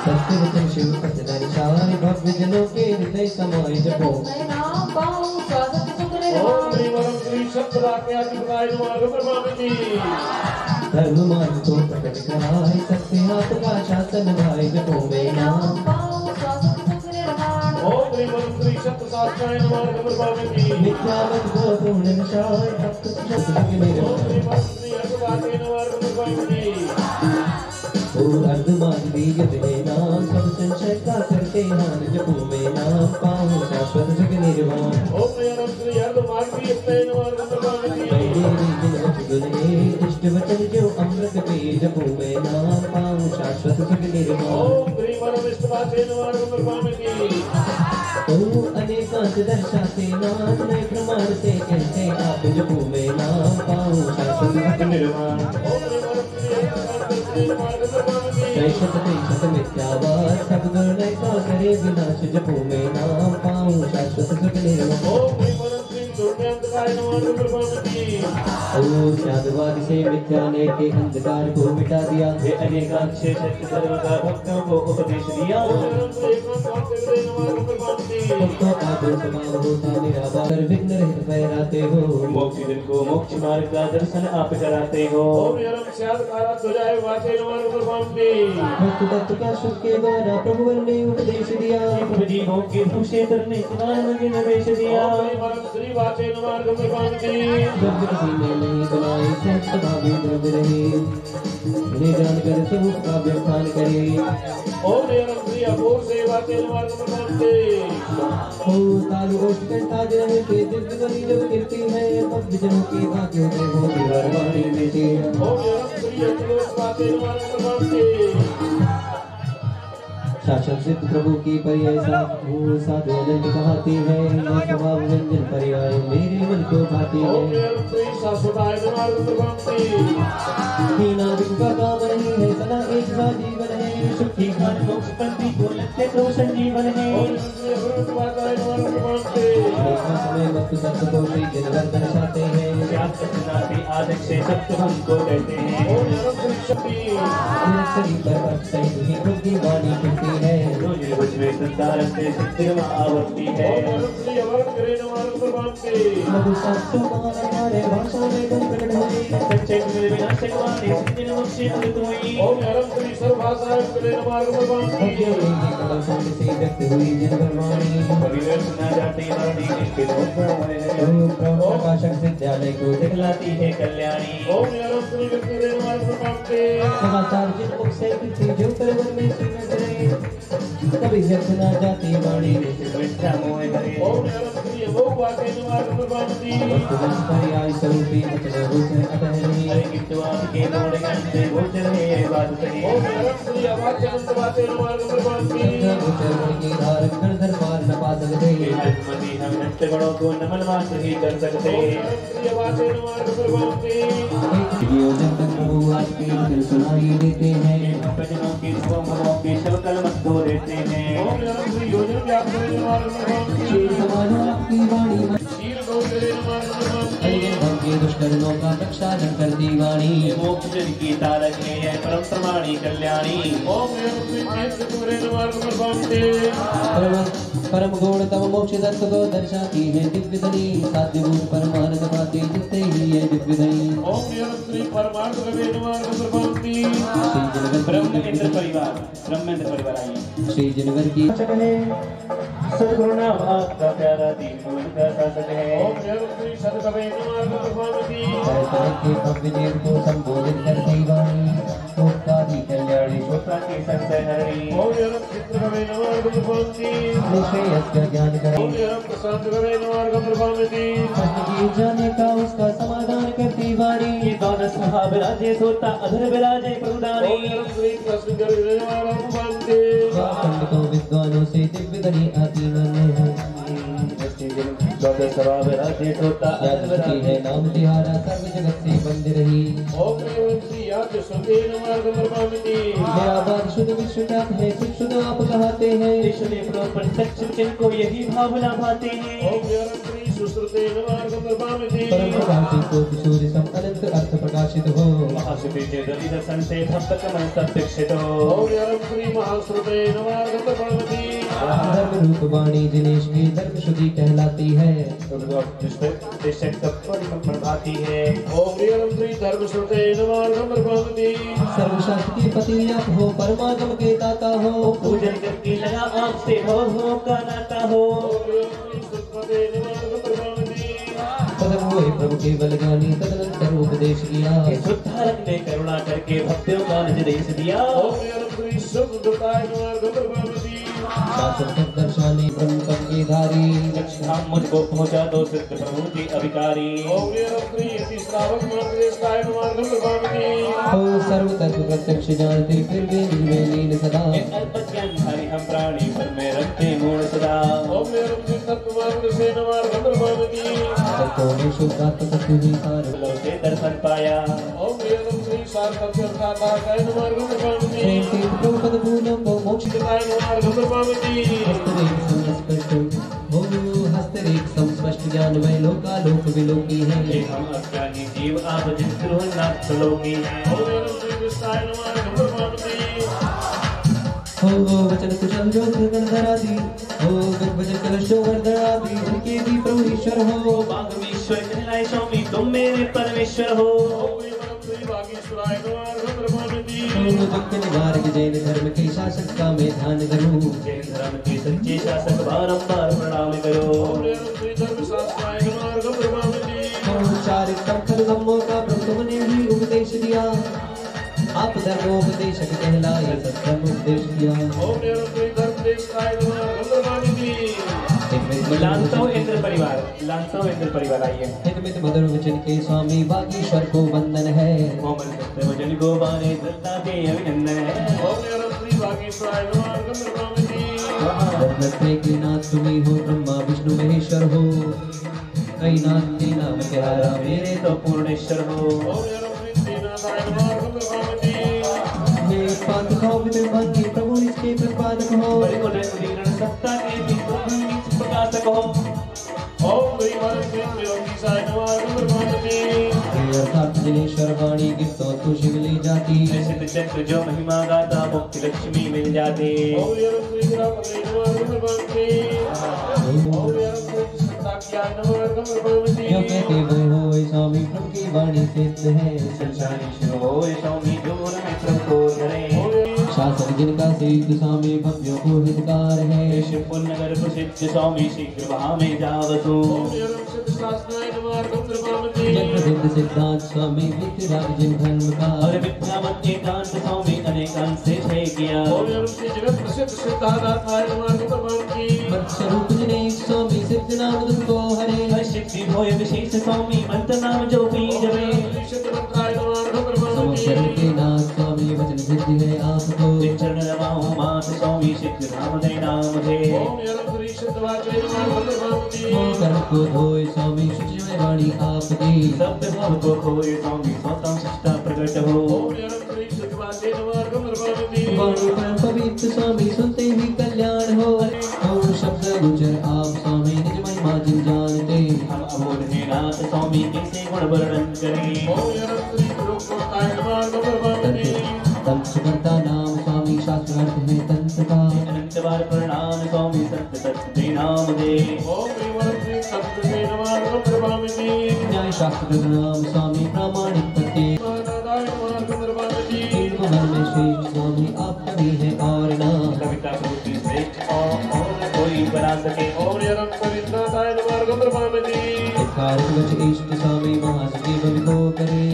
सत्य वचन शिव पथ दर्शाय भव्य जनों के हृदय समाय जपो धर्म मार्ग को प्रकट कराए सत्य हाथ का शासन भाई जपो में नाम मिथ्यावत को पूर्ण निशाय भक्त सुख निर्वाण। अर्धमान दीय नाम सब संशय का करते हान जपो में नाम पाऊं शाश्वत सुख निर्वाण। इष्ट वचन जो अमृत पे जपो में नाम पाऊं शाश्वत सुख निर्वाण। अनेकांत दर्शाते नाम नए प्रमाण से कहते आप जपो में नाम पाऊं शाश्वत सुख निर्वाण। शत मिथ्यावाद सब दुर्नय का करे विनाश जपो में नाम पाऊं शाश्वत सुख निर्वाण। शादवाद से मिथ्याने के अंधकार को मिटा दिया वे अनेकांत से सत्य धर्म का भक्तों को उपदेश दिया। भक्तों का जो स्वभाव होता निराकार विघ्न रहित फहराते हो मोक्ष दिन को मोक्ष मार्ग का दर्शन आप कराते हो। भक्त तत्व का सुख के द्वारा प्रभु ने उपदेश दिया जीवों के भूषे करने निर्देश दिया। जब किसी ने नहीं बनाई स्वभावी द्रव्य रही उन्हें जानकर स्वरूप का व्यवधान करे। तालु ओट कंठा रहे के दिव्य बनी जब कीर्ति है भक्त जनों की भाग्यों में हो दीवारवाणी बेटी है। शासन सिद्ध प्रभु की पर्याय साधु अनंत कहती है स्वभाव व्यंजन पर्याय मेरे मन को भाती है। नाविक का काम नहीं है सदा एक सा जीवन है सुखी खान मोक्षपंथी को लगते तो संजीवन है। समय वक्त सत्य को श्री जनवर दर्शाते हैं आदि से सत्य हमको कहते हैं। बुद्धि वाणी कहती है रोज रोज में संसार से सत्य आवर्ती है। भवन्ति लघु शास्त्रमान हमारे भाषा में गुण प्रकट हुए सच्चे गुण विनाशक वाणी सिद्धिन मोक्षे अमृत हुई ओम नरम श्री सर्वभाषाय कलेन मार्ग भवन्ति कलम शब्द से व्यक्त हुई जिन परवाणी पवित्र न जाते वाणी जिनके लोक है ओम प्रकाशक विद्यालय को दिखलाती है कल्याणी ओम नरम श्री कलेन मार्ग भवन्ति समाचार जिन मुख से पृथ्वी जो परवर में सुनत रहे कभी व्यक्त न जाती वाणी मिथ्या मोह हरे ओम नरम श्री अमोघ वाक्येन मार्ग भवन्ति वस्तुतः पर्याय स्वरूपी वचन रोचन अतः हरे किंतुवाद के मोड़ गंधे गोचर है बात सही ओम नरम श्री अवाच्यंत वाक्येन मार्ग भवन्ति उच्चारण की धार कर दरबार न पा सकते आत्मति हम नष्ट गुणों को नमन मात्र ही कर सकते ओम नरम श्री अवाच्येन मार्ग भवन्ति योजन तक प्रभु आज के वचन सुनाई देते हैं भजनों की स्वमों की शबकल मत धो देते हैं ओम नरम श्री योजन व्याप्तेन मार्ग भवन्ति श्री समाधान की वाणी में शील गौचरेण मार्ग भवन्ति हरिजन भव के दुष्कर्मों का प्रक्षालन करती वाणी मोक्ष जन की तारक है परम प्रमाणी कल्याणी ओम नरम श्री चैत्रपुरेण मार्ग भवन्ति परम गुण तम मोक्ष तत्व को दर्शाती है दिव्य धनी साध्य गुण परमानंद पाते जितते ही है दिव्य धनी ओम नरम श्री परमार्थ गवेण मार्ग भवन्ति ब्रह्मेंद्र परिवार आइए श्री जनवर की सद्गुरु नाम आपका प्यारा दीन गुण का शासक है ओम नरम श्री सद्गवेण मार्ग भवन्ति तरह के भव्य देव को संबोधित करती वाणी मुक्तादि कल्याणी छोटा की संशय हरणी ओम नरम चित्रगवेण मार्ग भवन्ति निश्रेयस का ज्ञान ओम करे नरम प्रशांत गवेण मार्ग भवन्ति प्रश्न किए जाने का उसका समाधान करती वाणी ये द्वादश महाविराजे सोता अधर विराजे प्रभुदानी ओम नरम श्री कृष्ण गवेण मार्ग भवन्ति खंड को विद्वानों से दिव्य धनी आती मन है द्वादश महाविराजे सोता अधर याद है नाम तिहारा सर्व जगत से बंद रही ओम नरम श्री याद सुतेन मार्ग भवन्ति मेरा बात शुद्ध विश्वनाथ है सिर्फ शुद्ध आप कहते हैं ईश्वरी प्रत्यक्ष वचन को यही भावना भाते हैं ओम नरम श्री सुश्रुतेन मार्ग भवन्ति परम प्रकाशित को सूर्य सम अनंत अर्थ प्रकाशित हो महासुपी के दली दर्शन से भक्त कमल प्रत्यक्षित हो ओम नरम श्री महाश्रुतेन मार्ग भवन्ति धर्म रूप वाणी जिनेश की धर्म शुद्धि कहलाती है प्रभाती है ओम नरम श्री धर्म श्रुतेन मार्ग भवन्ति सर्वशास्त्र की पति आप हो परमागम के दाता हो पूजन करके लगा आपसे हो का नाता हो ओम नरम श्री सुत्पतेन मार्ग भवन्ति पदम हुए प्रभु के बलगानी तदनंतर उपदेश किया शुद्धारक ने करुणा करके भक्तों का निर्देश दिया ओम नरम श्री शुद्धताय मार्ग भवन्ति शासन दर्शाने ब्रह्म तम के धारी हम मुझको पहुंचा दो सिद्ध प्रभु की अधिकारी ओम नरम श्री यति श्रावक मार्गदेशकाय मार्ग भवन्ति हो सर्व तत्व प्रत्यक्ष जानते फिर भी में लीन सदा अल्प ज्ञानधारी हम प्राणी पर में रखते मूल सदा ओम नरम श्री तत्व मार्गदेशेन मार्ग भवन्ति तत्वों में शुद्धात्म तत्व ही सार लो से दर्शन पाया ओम नरम श्री सार्थक्यर्थाय मार्ग भवन्ति प्रेम के प्रभुपद फूलों को मोक्ष चिताय मार्ग भवन्ति हस्तरेख संस्पष्ट हो हस्तरेख संस्पष्ट ज्ञान में लोकालोक विलोकी ये है हम अज्ञानी जीव आप जिन नाथ सलोकी हैं ओम नरम श्री कृष्णाय मार्ग भवन्ति हो वचन कुशल जो गणधरा दी हो वचन कलश जो वरदरा दी जिनके भी प्रभु ईश्वर हो बागमीश्वर कहलाए स्वामी तुम मेरे परमेश्वर हो ओम नरम श्री वागीश्वराय मार्ग भवन्ति हो दुख निवारक जैन धर्म के शासक का मैं ध्यान करूं जैन धर्म के सच्चे शासक बारंबार प्रणाम करो ओम नरम श्री धर्मशास्त्राय मार्ग भवन्ति हो चारित खल धम्मों का प्रभु तुमने ही उपदेश दिया आप धर्मोपदेशक कहलाए सत्संग उपदेश किया ओम नरम श्री धर्मदेशकाय मार्ग भवन्ति लांतो इंद्र परिवार आइए हितमित मधुर वचन के स्वामी बागीश्वर को वंदन है कोमल भजन को बाने दत्ता के अभिनंदन है ओम नरम श्री वागीश्वराय मार्ग भवन्ति रत्नत्रय के नाथ तुम्ही हो ब्रह्मा विष्णु महेश्वर हो कई नाथ के नाम प्यारा मेरे तो पूर्णेश्वर हो ओम नरम श्री श्रीनाथाय मार्ग भवन्ति ये पांच खाओ विद्वान की प्रभु इसके प्रतिपादक हो परिगुण उदीर्ण सत्ता के भी तुम नीच प्रकाशक हो ओम श्री वरद योगीशाय मार्ग भवन्ति अर्थात जिनेश्वर वाणी गिरतों को शिव ले जाती निश्चित चक्र जो महिमा गाता मुक्ति लक्ष्मी मिल जाते ओम नरम श्री रामदेव मार्ग भवन्ति ओम नरम श्री सत्ता शाक्याय नमः गंधर्वामिति जो कहते वो होए स्वामी प्रभु की वाणी सिद्ध है संसारी होए स्वामी जोर में प्रभु करे शासन जिनका सिद्ध स्वामी भव्यों को हितकार है शिवपुर नगर प्रसिद्ध स्वामी शीघ्र वहाँ में जावसु जग प्रसिद्ध सिद्धांत स्वामी विद्याराज जिन धर्म का और विद्यावत एकांत स्वामी अनेकांत से छय किया जगत प्रसिद्ध सिद्धार्थाय नमः गंधर्वामिति स्वरूप जिने स्वामी सिद्ध नाम दुख को हरे शक्ति भोय विशेष स्वामी मंत्र नाम जो पी जवे सिद्धमंत्राय नमः गंधर्वामिति समस्या के नाथ स्वामी वचन सिद्धि है आपको चरण रमाऊं मात स्वामी सिद्ध नाम दे नाम दे ओम यरम श्री सिद्धवाचय नमः गंधर्वामिति मोह कर्म को धोए स्वामी शुचिमय वाणी आपकी शब्द भाव को खोए स्वामी स्वतः सत्ता प्रकट हो ओम यरम श्री सिद्धवाचय नमः गंधर्वामिति वाणी परम पवित्र स्वामी सुनते ही कल्याण हो ओम शब्द गुजर आप स्वामी निज महिमा जिन जानते हम अबोध है नाथ स्वामी कैसे गुण वर्णन करें ओम यरम श्री गुरुकृताय नमः गंधर्वामिति तंत्र करता नाम स्वामी शास्त्र अर्थ है तंत्र का अनंत बार प्रणाम स्वामी सत्य सत्य दे नाम दे ओम यरम श्री सत्य नमः गंधर्वामिति न्याय शास्त्र नाम स्वामी प्रामाणिक प्रत्यय नारायण नमः गंधर्वामिति इनको घर में श्रेष्ठ स्वामी आप कभी है और ना कविता प्रवृत्ति श्रेष्ठ और कोई बना सके ओम यरम सविताय नमः गंधर्वामिति कार्य इष्ट स्वामी महासचिव को करे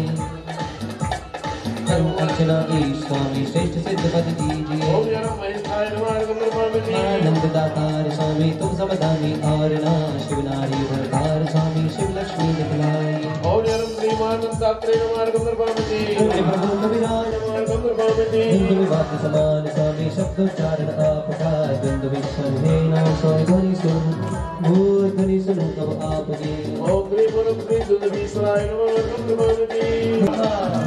अर्चना ईश स्वामी श्रेष्ठ सिद्ध पद दीजिए ओम यरम महेशाय नमः गंधर्वामिति आनंद दातार स्वामी तुम समदानी और ना शिव नारी भरतार स्वामी शिव लक्ष्मी दिखलाई ओम यरम श्रीमानंदात्रेय नमः गंधर्वामिति प्रभु कविराज नमः गंधर्वामिति हिंदू वाक्य समान स्वामी शब्दोच्चारण आपका द्वंद्व विस्मर है नाम स्वामी ध्वनि सुन भूत ध्वनि सुन तब आपके ओम श्री परम श्री दुर्धीश्वराय नमः गंधर्वामिति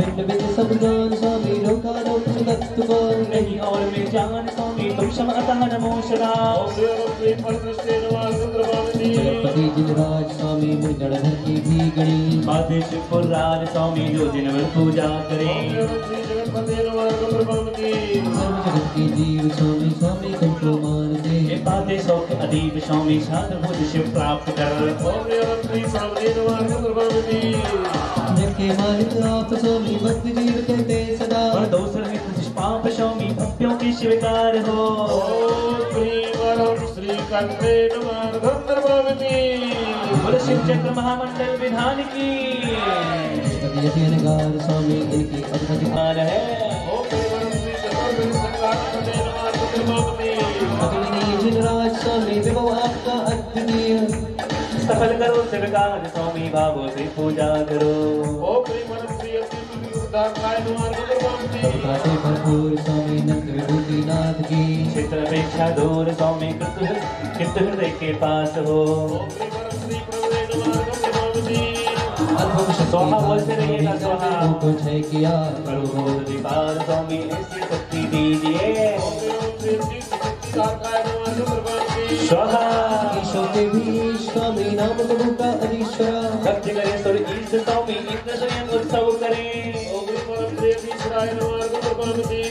भिन्न भिन्न सब ज्ञान स्वामी लोकालोक तत्व को नहीं और मैं जान स्वामी तुम क्षम अतः नमो सदा ओम यरम श्री परमृष्टे नमः गंधर्वामिति जगतपति जिनराज स्वामी मुनिगणधर की भी गणी माते शिवपुर राज स्वामी जो जिनवर पूजा करे ओम यरम श्री जगतपते नमः गंधर्वामिति सर्व जगत के जीव स्वामी स्वामी तुमको मानते ये पाते सौख्य अदीप स्वामी छात्र भुज शिव प्राप्त कर ओम यरम श्री सामने नमः गंधर्वामिति जग के मालिक आप स्वामी भक्त जीव कहते सदा और दोसर में कुछ पाप स्वामी भक्तियों की स्वीकार हो ओम श्री वरम श्री कंठे नमः गंधर्वामिति बोल शिव चक्र महामंडल विधान की यति अनगार स्वामी इनकी अधिपति मान है ओम श्री वरम श्री चतुर्भुज संघातपते नमः गंधर्वामिति अग्नि जिनराज स्वामी विभव आपका अद्वितीय सफल करो स्वीकार स्वामी भावों से पूजा करो ओम श्री वरम श्री अतिथुदाय नमः गंधर्वामिति कविता से भरपूर स्वामी नंद विभूति नाथ की चित्र अपेक्षा दूर स्वामी कृत हृदय के पास हो ओम श्री वरम श्री प्रभवे नमः गंधर्वामिति अद्भुत स्वाहा बोलते रहिएगा, स्वाहा। को जय किया करो बोध दीपार स्वामी ऐसी शक्ति दीजिए ओम श्री श्री सत्य नमः गंधर्वामिति स्वाहा ईशो के भी स्वामी नाम प्रभु का अधीश्वरा भक्ति करे सुर ईश स्वामी इंद्र स्वयं उत्सव करे ओम श्री परम श्री अधीश्वराय नमः गंधर्वामिति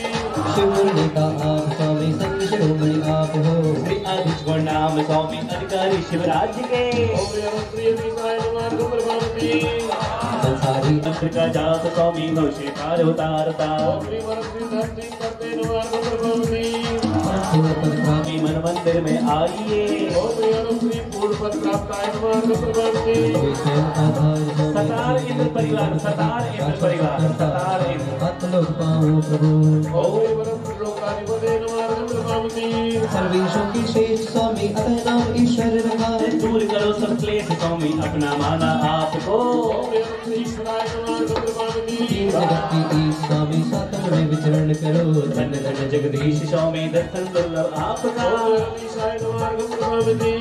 शिव मुनि का आप स्वामी संग शिरोमणि आप हो श्री आदिश गुण नाम स्वामी अधिकारी शिवराज के ओम श्री परम श्री अधीश्वराय नमः गंधर्वामिति संसारी मंत्र का जाप स्वामी नौशे पार उतारता ओम श्री परम श्री धरती करते नमः गंधर्वामिति स्वामी मन मंदिर में आइए ओम श्री परम श्री पूर्ण पद प्राप्ताय नमः गंधर्वामिति सतार इंद्र परिवार सतार इंद्र परिवार सतार इंद्र आत्मलोक पाओ प्रभु ओम श्री परम श्री लोकाधिपते नमः गंधर्वामिति सर्वेशों की श्रेष्ठ स्वामी अतः नाम ईश्वर रखा दूर करो सब क्लेश स्वामी अपना माना आपको ओम श्री परम श्री ईश्वराय नमः गंधर्वामिति तीन जगत की ईश स्वामी सातम में विचरण करो धन धन जगदीश स्वामी दर्शन दुर्लभ आपका ओम श्री ईशाय नमः गंधर्वामिति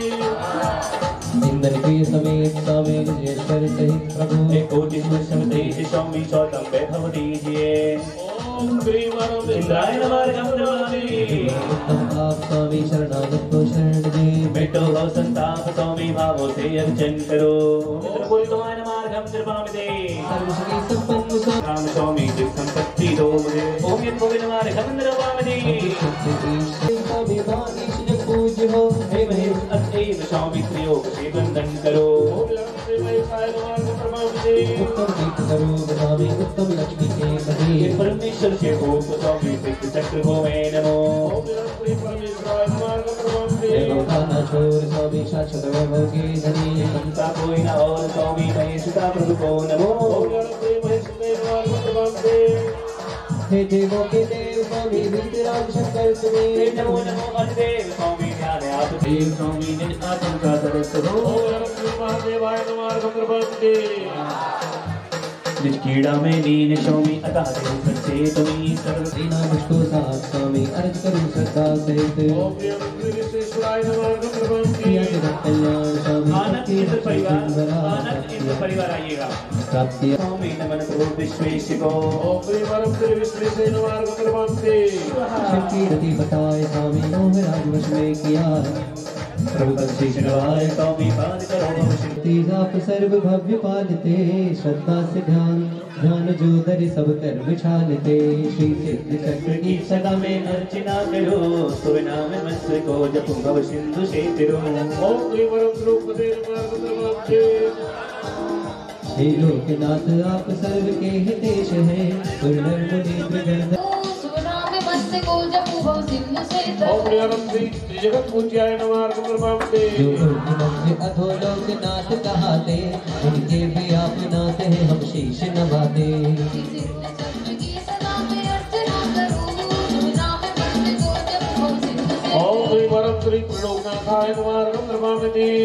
इंद्र के समेत स्वामी विजेश्वर सहित प्रभु एक कोटि सुषम तेज स्वामी सौतम वैभव दीजिए ओम श्री वरम इंद्राय नमः गंधर्वामिति उत्तम आप स्वामी शरणागत को शरण दे बेटो हो संताप स्वामी भावों से अर्चन करो मित्र बोल तुम्हारे मार्ग हम गंधर्वामिति सर्वश्री संपन्न स्वामी राम स्वामी जिस संपत्ति दो मुझे ओम यन गोविंद हमारे गंधर्वामिति स्वामी ईश जग पूज्य हो हे महेश अतएव स्वामी प्रयोग से बंधन करो। उत्तम दीप करो बनावे उत्तम लक्ष्मी के बने। परमेश्वर से भूप स्वामी सिद्ध चक्र को मैं नमो। खाना छोड़ स्वामी शाश्वत वैभव के धनी। हमका कोई न और स्वामी महेशता प्रभु को नमो। हे देवों के देव स्वामी वीतराग शंकर तुम्हें नमो नमो अधिदेव स्वामी ध्यान आप देव स्वामी निज आत्म का तरस हो। निज कीड़ा में लीन स्वामी अतः देव सच्चे तुम्ही सर्व सेना मुझको साथ स्वामी अर्ज करूं श्रद्धा सहित। किया जगत कल्याण स्वामी आनंद इंद्र परिवार आइएगा। प्राप्ति स्वामी नमन प्रभु विश्वेश को। शिव की रति बताए स्वामी मोह राज वश में किया। प्रभु बख्शी शिवाय स्वामी पाद करो। तेजाप सर्व भव्य पालते श्रद्धा से ध्यान ध्यान जो दर सब कर विछालते। श्री सिद्ध चक्र की सदा में अर्चना करो। सुबह नाम मंत्र को जपो भव सिंधु से तिरो। हे लोकनाथ आप सर्व के हितेश हैं। सुरनर मुनि त्रिगण जो लोक अधोलोकनाथ कहाते उनके भी आप नाथ हैं हम शीश नवाते।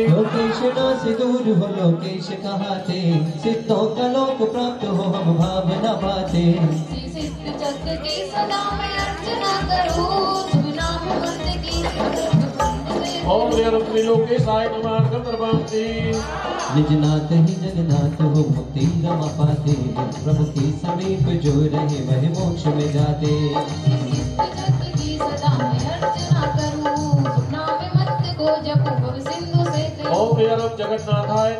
लोकेश से दूर हो लोकेश कहाते सिद्धों का लोक प्राप्त हो हम भावना पाते। निज नाथ ही जगन्नाथ हो भक्ति रमा पाते। प्रभु के समीप जो रहे वह मोक्ष में जाते। जगन्नाथाय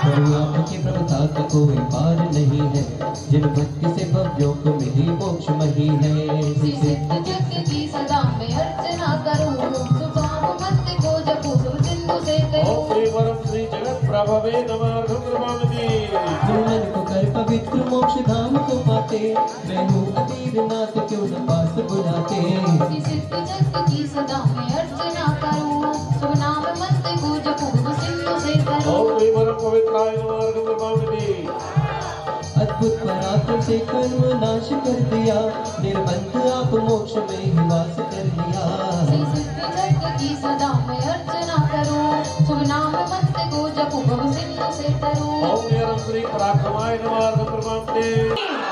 प्रभु आपकी प्रभुता का कोई पार नहीं है। जिन भक्ति से भव्यों को मिली मोक्ष मही है। श्री जगत प्रभवे नमः। मन को कर पवित्र मोक्ष धाम को पाते। मैं हूँ अतीर नाथ क्यों न पास बुलाते। अद्भुत पराक्रम से कर्म नाश कर दिया। निर्बंध आप मोक्ष में ही वास कर लिया।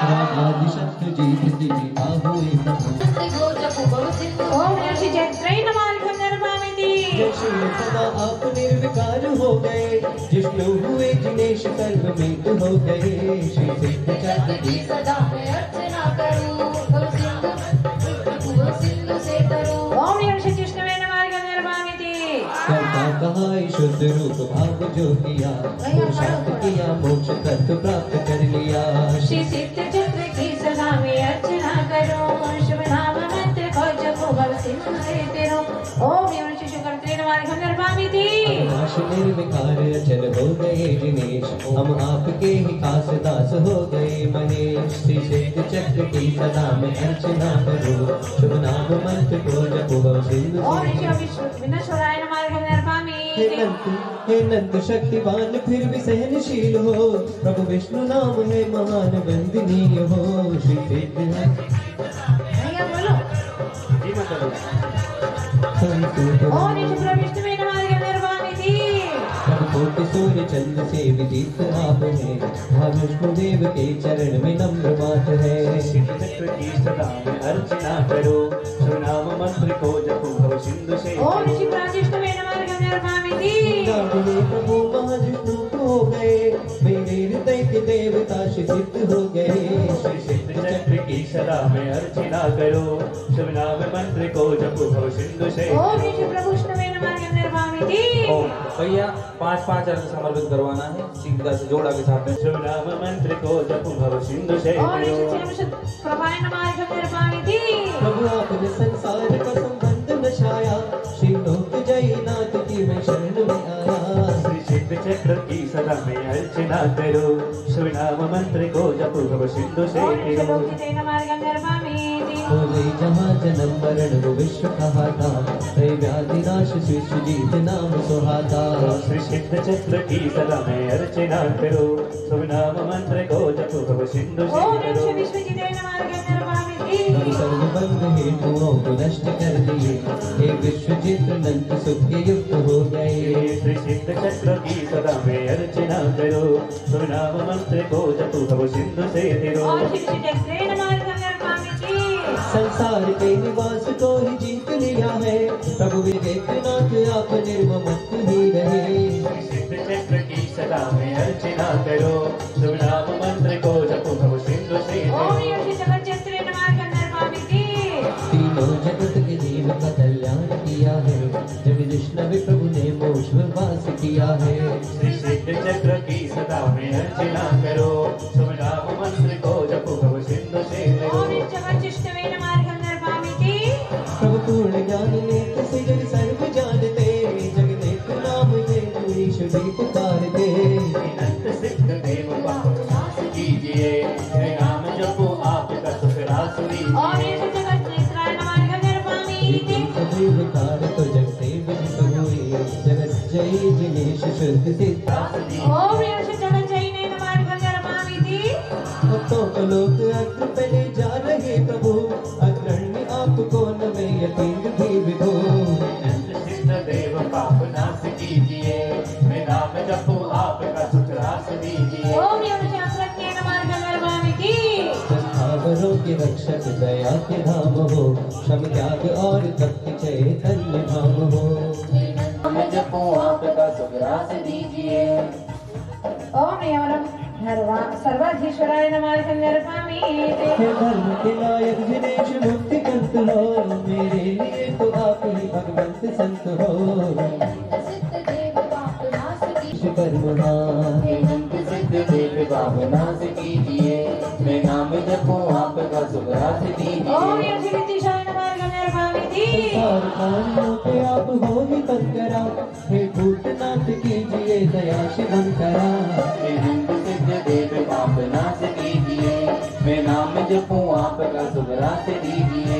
राजादि शस्त्र जीत दिव्य बाहुए सदा आप निर्विकार हो गए। जिष्णु हुए जिनेश सर्व में तो हो गए। श्री सिद्ध चक्र की सदा में अर्चना करूं। करता कहा शुद्ध रूप भाव जो किया। पुरुषार्थ किया मोक्ष तत्व प्राप्त कर लिया। श्री सिद्ध चक्र की सदा में अर्चना करो। शुभ नाम मंत्र को जपो भव सिंधु से तिरो। ओम निवृत्त अविनाश निर्विकार अचल हो गए जिनेश। हम आपके ही खास दास हो गए महेश। श्री सिद्ध चक्र की सदा में अर्चना करो। शुभ नाम मंत्र को जपो भव सिंधु हे नंद शक्तिवान फिर भी सहनशील हो। प्रभु विष्णु नाम है महान वंदनीय हो। श्री सिद्ध कोटि सूर्य चंद्र से विदित आप हैं। हाँ विष्णु देव के चरण में नम्र बात है। चक्र की सदा में अर्चना करो। सुनाम मंत्र को जपो भव सिंधु से प्रभु महाविष्णु हो गए। मेरे हृदय के देवता सिद्ध हो गए। श्री सिद्ध चक्र की सदा में अर्चना करो। शुभ नाम मंत्र को जपो भव सिंधु से। भैया 5-5 अर्घ समर्पित करवाना है सीधा से जोड़ा के साथ में। शुभ नाम मंत्र को जपो भव सिंधु से। प्रभु आपने संसार का संबंध नशाया। श्री लोक जय नाथ की मैं शरण में आया। चक्र की सदा में अर्चना करो, शिव नाम मंत्र को जपो भव सिंधु से तिरो। बोले जहाँ जन्म मरण वो विश्व कहाता, त्रय व्याधि नाश विश्व जीत नाम सुहाता। श्री सिद्ध चक्र की सदा में अर्चना करो, शिव नाम मंत्र को जपो भव सिंधु से तिरो। सर्व बंध हेतुओं को नष्ट कर दिए, हे विश्वजित अनंत सुख के युक्त हो गए। श्री सिद्ध चक्र की सदा में अर्चना करो, शिव नाम मंत्र को जपो भव सिंधु से तिरो। संसार के निवास को ही जीत लिया है, प्रभु विवेकनाथ आप निर्ममत ही रहे। सिद्ध चक्र की सदा में अर्चना करो, शिव नाम मंत्र को जपो भव सिंधु से तीनों जगत के जीव का कल्याण किया है, जगदीश नबी प्रभु ने मोक्ष में वास किया है। श्री सिद्ध चक्र की सदा में अर्चना करो, शिव नाम मंत्र को जपो भव सिंधु से प्रभु पूर्ण ज्ञान नेत्र से जग सर्व जानते, जगन्नाथ नाम ये ईश भी पुकारते। अनंत सिद्ध देव पास कीजिए, मैं नाम जपो आपका सुख रास लीजिए। देवकार तो जग से विदित हुए, जगत जय जिनेश शुद्ध सिद्ध। भक्तों को लोग अग्र पहले जा रहे प्रभु, अग्रणी आपको नवे यतीम भी विभो। अनंत सिद्ध देव पाप नाश कीजिए, मैं नाम जपो आपका सुख रास लीजिए। संस्थावरों के रक्षक दया के धाम हो, क्षम त्याग और भक्ति चैतन्य धाम हो। नाम जपो आपका सुख रास लीजिए। सर्वाधीश्वराय नमः हे धर्म के नायक जिनेश मुक्ति कंत हो, मेरे लिए तो आप ही भगवंत संत हो। सिद्ध देव पाप नाश कीजिए, मैं नाम जपो आपका सुख रास लीजिए। संसार प्राणियों पे आप हो ही कंकरा, हे भूतनाथ कीजिए दया शिवंकरा। सिद्ध देव पाप नाश कीजिए, मैं नाम जपो आपका सुख रास लीजिए।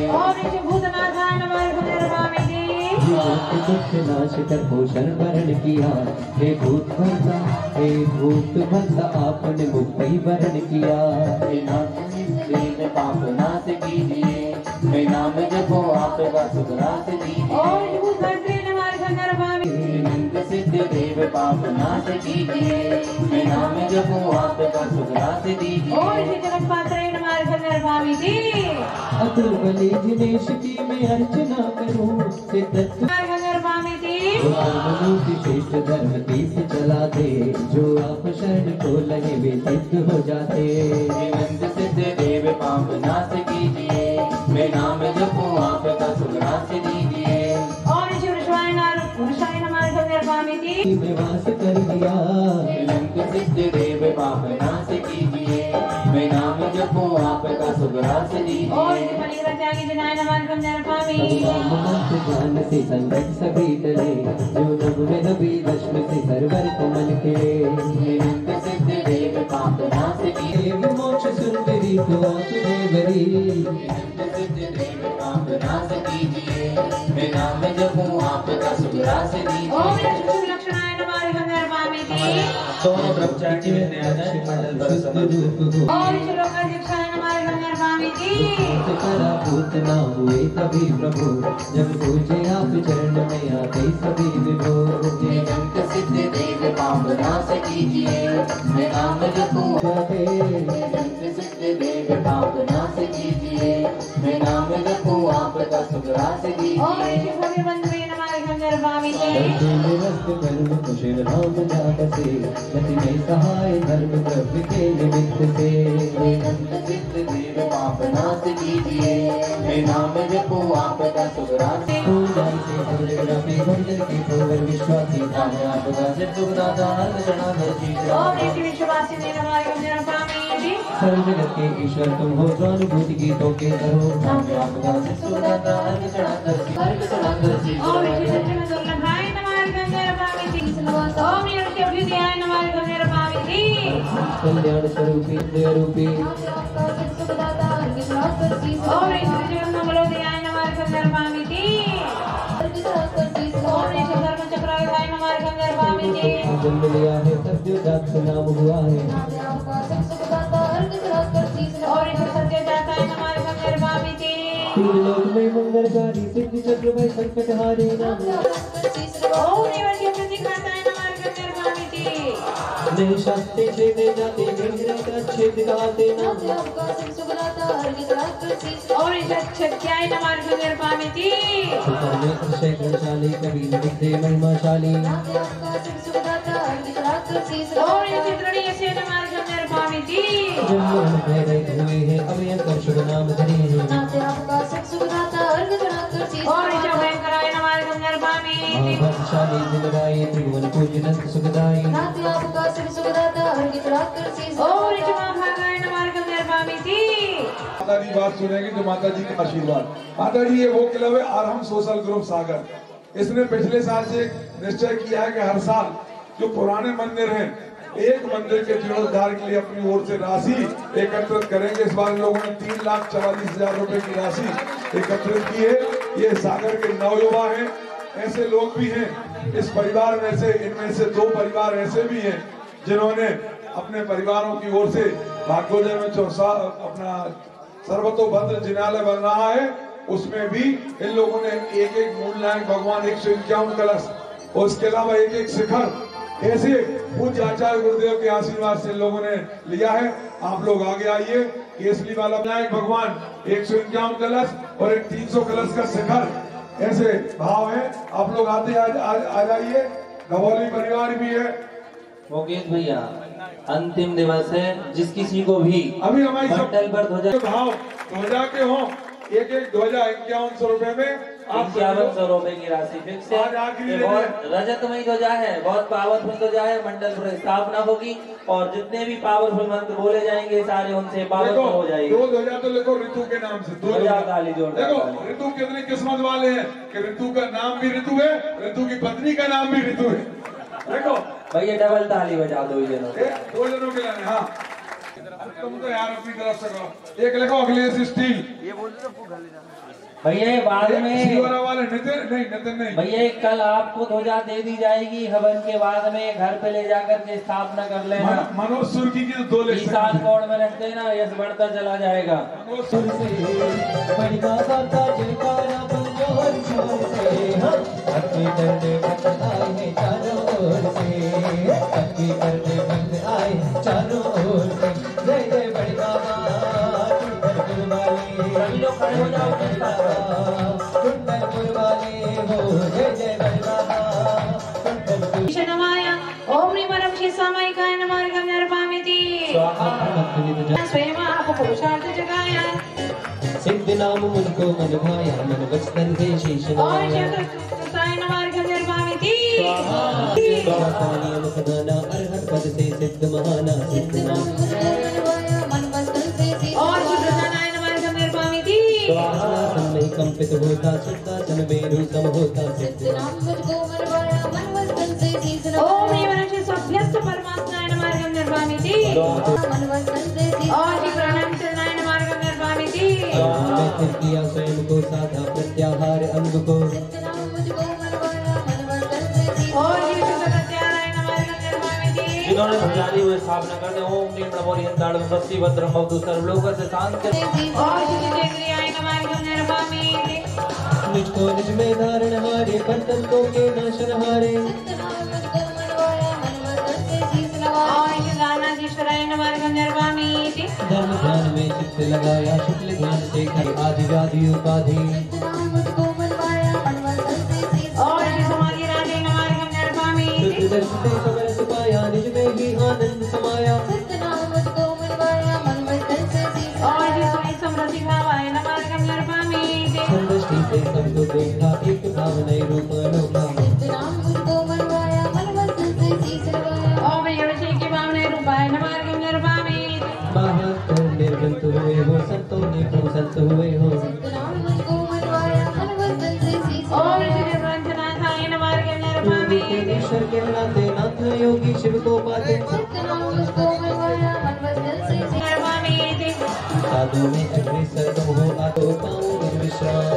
दुख नाश कर भूषण वरण किया, हे भूत भंसा आपने मुक्ति वरण किया। पाप नाश कीजिए, मैं नाम जपो आपका सुख रास लीजिए। सिद्ध देव पाप नाश कीजिए, मैं नाम जपो आपका सुख रास लीजिए। अतुल बलि जिनेश की मैं अर्चना करूं, सिद्धत्व श्रेष्ठ धर्म तीर्थ चला दे, जो आप शरण को लगे वे सिद्ध हो जाते। सिद्ध देव पाप नाश कीजिए, मैं नाम जपो आपका सुख रास लीजिए। में वास कर दिया, सिद्ध देव पाप नाश कीजिए, मैं नाम जपो आपका सुख रास लीजिए। ज्ञान से संकट सभी टले, जो नभ में नबी दश्म से सर्वर कोमल खिले। सिद्ध देव पाप नाश कीजिए, मोक्ष सुंदरी तो आप देवरी। सिद्ध देव पाप नाश कीजिए, मैं नाम जपो आपका सुख रास लीजिए। दोनों ब्रह्मचारी में न्याय मंडल पर समर्पित। पराभूत ना हुए कभी प्रभु, जब पूजे आप चरण में आते सभी विभो। सिद्ध देव पाप नाश कीजिए, मैं नाम जपो। सिद्ध देव पाप नाश कीजिए, मैं नाम जपो आपका सुख रास लीजिए। कुशील राम जात से, गति में सहाय धर्म द्रव्य के निमित्त से। सिद्ध देव पाप नाश कीजिए, मैं नाम जपो आपका सुख रास विश्वासी आपका सिद्ध दाता सर्व जगत के ईश्वर तुम हो, स्वानुभूति गीतों के करो। आपका सिद्ध दाता अर्घ चढ़ाकर निर्भामिति कल्याण स्वरूपी दया रूपी ओम ईश्वर मंगलोदयाय नमः निर्भामिति ओम ईश्वर धर्म चक्राय नमः निर्भामिति जन्म लिया है सत्यजात से नाम हुआ है और ईश्वर सत्यजाताय नमः निर्भामिति तीन लोक में मंगलकारी सिद्धि चक्र में संकटहारी नाम ओम निवर्त्य प्रतिघाताय नमः निर्भामिति नहीं शास्त्रे छेदे जाते नहीं छेद गाते नाम और ईश्वर सत्याय नमः निर्भामिति परमेश्वर शैलशाली कवि निधे महिमाशाली ओम चित्रणीय से नमः निर्भामिति जन्म भय रहित हुए हैं अभयंकर शुभ नाम धरे हैं और ईश्वर भयंकराय नमः निर्भामिति महाशाली जिनराय त्रिभुवन पूजनंत सुखदाई और ईश्वर भागाय नमः निर्भामिति माता जी बात सुनेंगे तो माता जी का आशीर्वाद। माता जी ये वो क्लब है आरहम सोशल ग्रुप सागर। इसने पिछले साल से निश्चय किया है कि हर साल जो पुराने मंदिर हैं एक मंदिर के जीर्णोद्धार के लिए अपनी ओर से राशि एकत्रित करेंगे। इस बार लोगों ने 3,44,000 रुपए की राशि एकत्रित की है। ये सागर के नवयुवा हैं, ऐसे लोग भी हैं इस परिवार में से। इनमें से 2 परिवार ऐसे भी हैं जिन्होंने अपने परिवारों की ओर से भाग्योदय में अपना सर्वतोभद्र जिनालय बन रहा है, उसमें भी इन लोगों ने एक मूल नायक भगवान 151 कलश और उसके अलावा एक शिखर ऐसे पूज्य आचार्य गुरुदेव के आशीर्वाद से लोगों ने लिया है। आप लोग आगे आइए। केसरी वाला नायक भगवान 151 कलश और एक 300 कलश का शिखर ऐसे भाव है। आप लोग आते आ जाइए। गवौली परिवार भी है। मुकेश भैया अंतिम दिवस है, जिस किसी को भी अभी हमारी मंडल पर ध्वजा भाव ध्वजा के हो एक ध्वजा 5100 रुपए में 5100 रुपए की राशि फिक्स है। ये बहुत रजतमयी ध्वजा है, बहुत पावरफुल ध्वजा है। मंडल पर स्थापना होगी और जितने भी पावरफुल मंत्र बोले जाएंगे सारे उनसे पावरफुल हो जाएंगे। 2 ध्वजा तो लिखो ऋतु के नाम से। 2 ध्वजा काली जोड़। देखो ऋतु कितनी किस्मत वाले हैं कि ऋतु का नाम भी ऋतु है, ऋतु की पत्नी का नाम भी ऋतु है। देखो भैया डबल ताली बजा दो 2 जनों के लिए। हाँ तुम तो यार अपनी तरफ से करो। एक लिखो अखिलेश स्टील। भैया बाद में वाले नितिन नहीं भैया कल आपको ध्वजा दे दी जाएगी। हवन के बाद में घर पे ले जाकर के स्थापना कर लेना। मनोज सुर्खी की 2 लिख साल कोड में रख देना, यश बढ़ता चला जाएगा। चारों ओर से जय जय बड़े बाबा सभी लोग खड़े हो जाओ। कुंडलपुर वाले हो जय जय बड़े बाबा। ईशनमाया ओम निमरम शिवाय नमः निर्भामिति स्वयं आप पुरुषार्थ जगाया सिद्ध नाम मुझको मन भाया मन बचपन से शीश और नवाया। जगत नमः निर्भामिति नियम सदाना अरहत पद से सिद्ध महाना सिद्ध नाम और सुदर्शनाय नमः निर्भामिति आसन में कंपित होता सिद्धासन में रूसम होता सिद्ध नाम ओम निमरम सभ्यस्त परमात्माय नमः निर्भामिति और प्राणायाम चरणाय नमः निर्भामिति मैं फिर किया स्वयं को साधा प्रत्याहार अंग को और जिन्होंने ध्वजाली हुए स्थापना करते ओम नीम नमो नियंताड़ बस्ती भद्रम भवतु सर्वलोक से शांत और शिवचक्रियाय नमः निर्भामिति मुझको निज में धारण हारे बंधन को के नाशन हारे और दानाधीश्वराय नमः निर्भामिति धर्म ध्यान में चित्त लगाया शुक्ल ध्यान से कर आदि व्याधि उपाधि और समाधि राधे नमः निर्भामिति शुद्ध दर्शन से समरस पाया निज में ही आनंद समाया और समृद्धि भावाय नमः निर्भामिति संदृष्टि से सबको देखा एक भाव नए रूप अनोखा और अभिषेक के भावने रूपाय नमः निर्भामिति बाहर निर्बंध हुए हो संतों ने संत हुए हो और श्री ग्रंथनाथाय नमः निर्भामिति ईश्वर के नाते नाथ योगी शिव को पाते साधु में अग्निसर तुम हो आतो पाऊं निर्विश्राम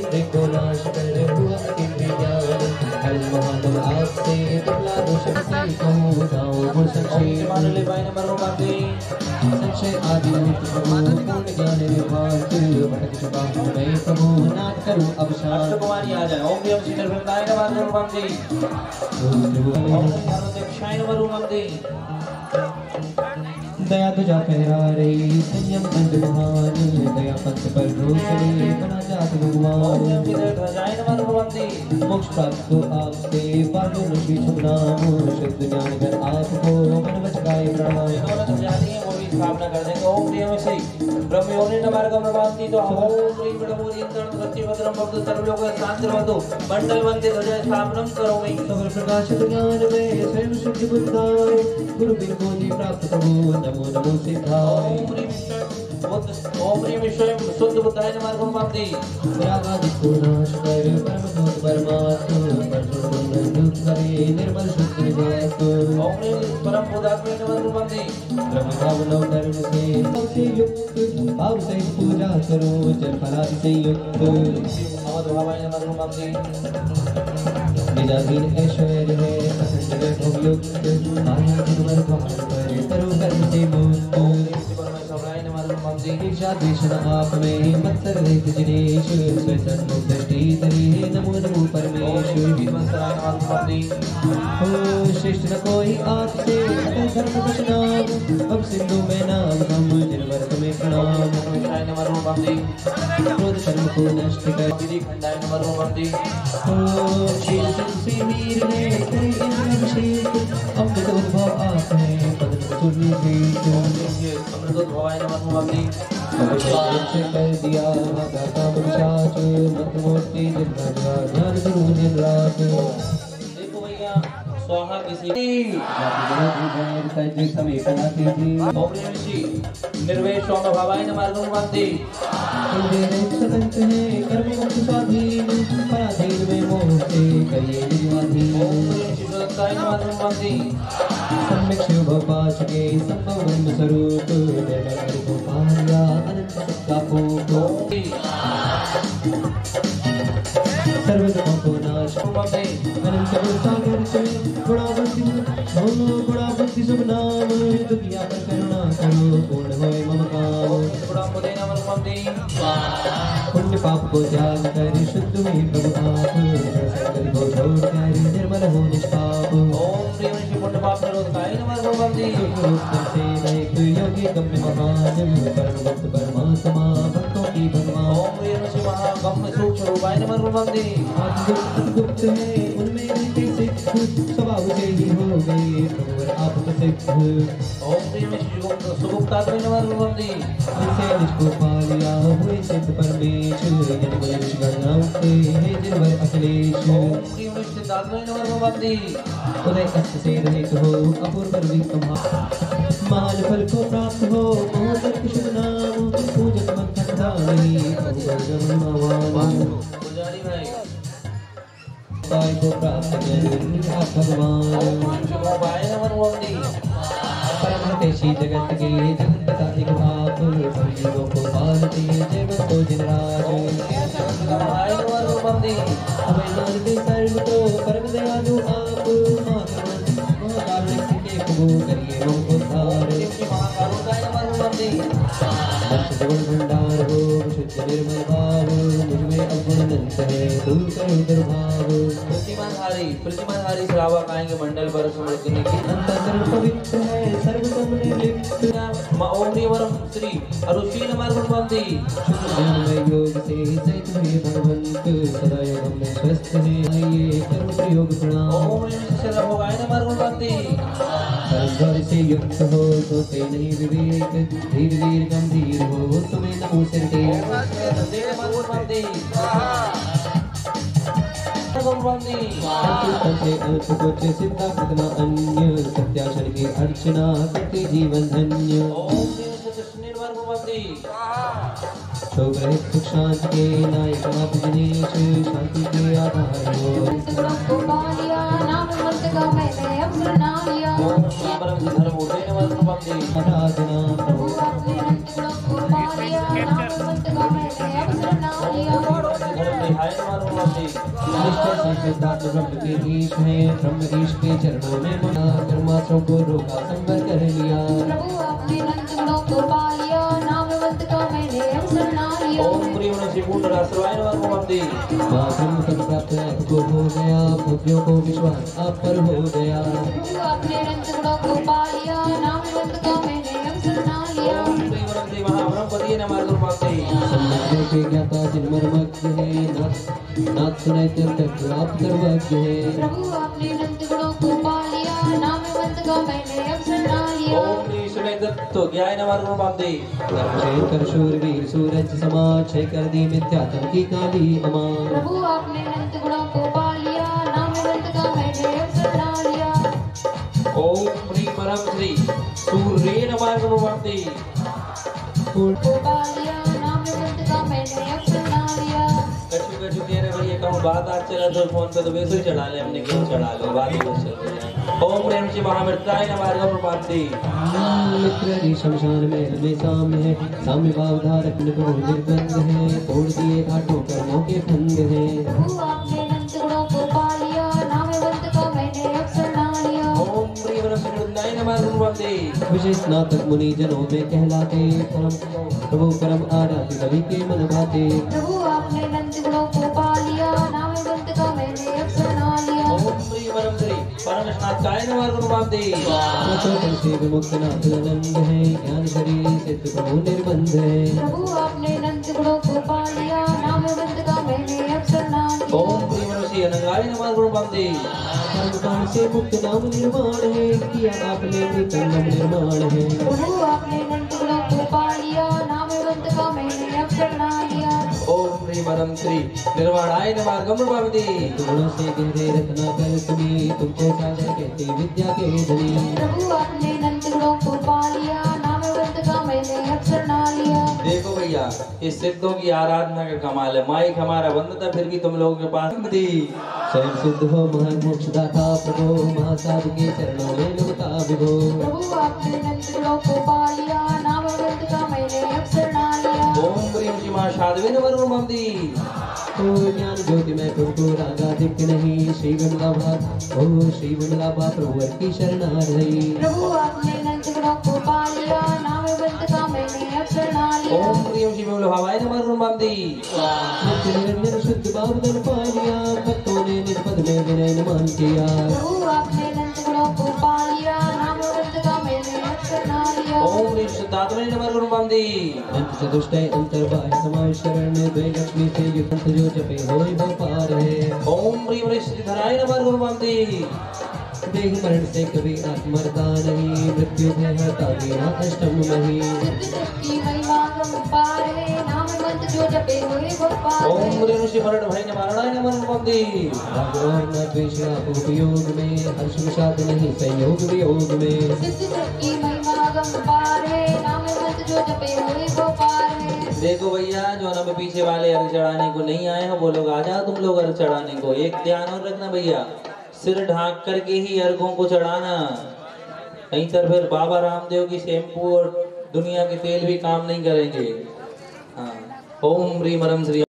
देखो नाश कर हुआ अतिथि ज्ञान हर महात्म आपसे बदला दोषम से कहूँ गाओ गुण संक्षेप संशय आदि नित्य प्रभु पूर्ण ज्ञान निर्भार भटक चुका हूँ मैं प्रभु नाथ करूँ अब शांत कुमारी आ जाए ओम देव श्री निर्भयताय नमः नमः ओम दक्षाय नमः नमः दया तुझा फहरा रही संयम अंत महान दया पंथ पर रोकड़ी बना जात भगवान मोक्ष प्राप्त हो आपसे पालो ऋषि शुभ नाम शुद्ध ज्ञान कर आपको मन वच गाय प्रणाम स्थापना कर देंगे ओम देव श्री ब्रह्म योनि नमार्गम प्रभावती तो ओम श्री ब्रह्मोरी इंद्र सत्यवत्रम भक्त सर्वलोक शांति वदो मंडल वंदे ध्वजा स्थापनम करोमि सबर प्रकाशित ज्ञान में स्वयं शुद्ध बुद्धाय गुरु बिन बोधि प्राप्त हो नमो नमो सिद्धाय ओम ह्रीं विश्वं शुद्ध बुद्धाय नमः नमः रागादि को नाश कर परम भक्त परमात्मा परम दुख हरे निर्मल शुद्ध निवास ओम ह्रीं परम बुद्धात्मे नमः नमः ब्रह्म भावनव धर्म से युक्त भाव से पूजा करो जल फलादि से युक्त नमः भावाय नमः नमः निजाधीन ऐश्वर्य है अखंड वैभव युक्त माया निर्मल भाव पर करो कर्म से मुक्त ईर्षा द्वेषण आप में मत्सर रहित जिनेश स्वयं दृष्टि धरे नमो नमो परमेश्वर हो श्रेष्ठ न कोई आपसे अटल धर्म कुछ नाम अब सिंधु में नाम हम जिनवर तुम्हें प्रणाम क्रोध कर्म को नष्ट कर हो शील तुलसी वीर ने करी अभिषेक अमृत उद्भव आप है पद सुनी भेंट से कर दिया दाता पुरुषाच मंत्रमूर्ति दिन ज्ञान गुरु दिन रात देखो भैया स्वाहा किसी समीपना कीजिए ओम ह्रीं ऋषि निर्वेश ओम भावाय नमः नमः स्वतंत्र है कर्म मुक्त स्वाधीन पराधीन में मोह से करिए निर्वाधीन ओम ह्रीं ऋषि स्वतंत्राय नमः नमः सम्यक शिव पाश के संभव ब्रह्म स्वरूप निर्मल को पाया अनंत सत्ता को सर्वधर्मों को नाश अनंत सागर से गुणा बुद्धि शुभ नाम दुनिया पर करुणा करो पूर्ण होए मम काम पुण्य पाप को त्याग कर शुद्ध हुई प्रभु आप संकल्प को छोड़ कर निर्मल हो निष्पाप ओम ह्रीं ऋषि पुण्य पाप निरोधकाय नमः नमः योगी गम्य महान परम भक्त परमात्मा भक्तों की भगवान ओम ह्रीं ऋषि महागम्य सूक्ष्म रूपाय नमः नमः गुप्त है उनमें रहते सिख स्वभाव से ही हो गए प्रभुवर आप सिख ओम ह्रीं ऋषि सुगुप्तात्मे नमः नमः जिनसे निजको पा लिया हुए सिद्ध परमेश जन को ऋषि गणना उठते हे जिनवर अखिलेश ओम ह्रीं ऋषि सिद्धात्मे नमः नमः उदय अस्त से रहित हो अपूर्व विक्रम महान फल को प्राप्त हो मोहतर शुभ नाम पूजन मंथन दानी पुजारी भाई पाय को प्राप्त कर आप भगवान परमतेशी जगत के जगतपिता एक आप जीवों को पालते जीवन को जिनराज हमें मानते सर्व को परम दयालु आप महाकारुणिक के प्रभु करिए वो उद्धार गुण भंडार हो शुद्ध निर्मल भाव मुझमें अवगुण अनंत है दूर करो दुर्भाव प्रतिमाधारी श्रावा गाएंगे मंडल पर समृद्धि की अंतःकरण पवित्र है सर्वतम निर्लिप्त ओम ह्रीं वरम श्री अरुषि नमः नमः शुद्ध ज्ञान में योग से सहित हुए भगवंत सदा योग में स्वस्थ है ये कर्म प्रयोग प्रणाम ओम ह्रीं शरण भोगाय नमः नमः परम से युक्त हो सोते नहीं विवेक धीर धीर गंभीर हो तुम्हें नमो सिर टेक अल्प कुछ सिद्धा कृतना अन्य सत्याचर की अर्चना करते जीवन धन्य शोक रहित सुख शांति के नायक आप दिनेश शांति के आधार हो का मैंने अब सुना लिया। ओम श्री परम धर्म उठे नमः भक्ति आराधना प्रभु आपने रंगों को पा लिया, नाम वंत का मैंने अब सुना लिया। धर्म निहाय नमः भक्ति संस्कृत ब्रह्म के ईश है, ब्रह्म ईश के चरणों में मना कर्माशों को रोका संवर कर लिया। प्रभु आपने रंगों को पा लिया, नाम वंत का मैंने अब सुना लिया। ओम श्री परम श्री पूर्ण रासवाय नमः भक्ति माँ ब्रह्म पद प्राप्त आपको हो गया, भक्तियों को विश्वास आप पर हो गया। प्रभु आपने रंगों को पा लिया, नाम वंत का मैंने अब सुना लिया। ओम श्री परम श्री महाब्रह्मपति नमः भक्ति संबंधों के ज्ञाता जिनमर्मज्ञ है, नाथ सुनाई तक आप सर्वज्ञ है। प्रभु आपने रंगों को पा लिया, नाम वंत का मैंने अब सुना लिया। ओम श्री सुने दत्तो ज्ञाय नमः भक्ति क्षय कर शूरवीर सूरज समाज, क्षय कर दी मिथ्यात्म की काली अमा। प्रभु आपने रंगों को पा लिया, नाम वंत का मैंने अब सुना लिया। ओम श्री परम श्री सूर्य नमः भक्ति को पा लिया, नाम वंत का मैंने अब सुना लिया। कछु कछु कह रहे भैया कहूँ बात आज चला तो फोन पे तो वैसे ही चढ़ा ले, हमने क्यों चढ़ा ले, बात ही बस चल रही है। ओम प्रेम से महामृताय नमः भक्ति मित्र शमशान में साम्य है, साम्य भाव धारक निपुण निर्बंध है, तोड़ दिए आठों कर्मों के भंग है। प्रभु आपने रंगों को पा लिया, नाम वंत का मैंने अब सुना लिया। ओम प्रिय वृंदाय नमः भक्ति विशेष स्नातक मुनि जनों में कहलाते, परम प्रभु परम आराध्य कवि के मन भाते। प्रभु आपने रंगों को पा लिया, नाम वंत का मैंने अब सुना लिया। ओम प्रिय परम श्री परम स्नातकाय नमः भक्ति स्वतंत्र से विमुक्त नाथ आनंद है, ज्ञान शरीर सिद्ध प्रभु निर्बंध है। प्रभु आपने रंगों को पा लिया, नाम वंत का मैंने अब सुना लिया। ओम प्रिय परम श्री अनंगाय नमः भक्ति कर्म कांड से मुक्त नाम निर्माण है, किया आपने कृतंगम निर्माण है। प्रभु आपने रंगों को पा लिया, नाम वंत का मैंने अब सुना लिया। ओम प्रिय परम श्री निर्वाणाय नमः भक्ति गुणों से गहरे रत्ना कर तुम्हें, तुमको सागर कहते विद्या के धनी। प्रभु आपने रंगों को पा लिया, नाम वंत का मैंने अब सुना लिया। देखो भैया इस सिद्धों की आराधना का कमाल है, माइक हमारा बंद था फिर भी तुम लोगों के पास थी। स्वयं सिद्ध हो महामोक्षदाता प्रभु, महासाधु के चरणों में लुटा विभो। प्रभु आपने रंगों को पा लिया, नाम वंत का मैंने अब सुना लिया। ओम प्रियम जी मां साधवे नमः भक्ति ओ ज्ञान ज्योति में प्रभु रागा दिव्य नहीं, श्री विमला भात ओ श्री विमला भात प्रभु की शरणार्थी। प्रभु आपने रंगों को पा लिया, नाम वंत का मैंने अब सुना लिया। ओम प्रियम जी विमल भावाय नमः भक्ति निरंजन शुद्ध भाव दल पा लिया, भक्तों ने निष्पद में विनय नमन किया। प्रभु आपने रंगों को पा लिया, नाम वंत का मैंने अब सुना लिया। ओम प्रिय शुद्धात्मने नमः भक्ति अंत चतुष्टय अंतर बाह्य समाज शरण, द्वय लक्ष्मी से युक्त जो जपे होय वो पार है। ओम प्रिय श्रीधराय नमः भक्ति देह मरण से कभी आत्मरता नहीं, मृत्यु है हरता वीणा अष्टम मही। सिद्ध सृष्टि महिमा गंपार है, नाम वंत जो जपे हुए वो पार ओम है। प्रिय ऋषि मरण भय निवारणाय नमः भक्ति राग न द्वेष आप उपयोग में, हर्ष विषाद नहीं संयोग वियोग में। सिद्ध सृष्टि महिमा गंपार है, नाम वंत जो जपे हुए वो पार है। देखो भैया जो हमें पीछे वाले अर्घ चढ़ाने को नहीं आए हैं वो लोग आ जाओ तुम लोग अर्घ चढ़ाने को। एक ध्यान और रखना भैया, सिर ढांक करके ही अर्घों को चढ़ाना, नहीं तो फिर बाबा रामदेव की शैम्पू और दुनिया के तेल भी काम नहीं करेंगे। हाँ ओम ह्रीम श्री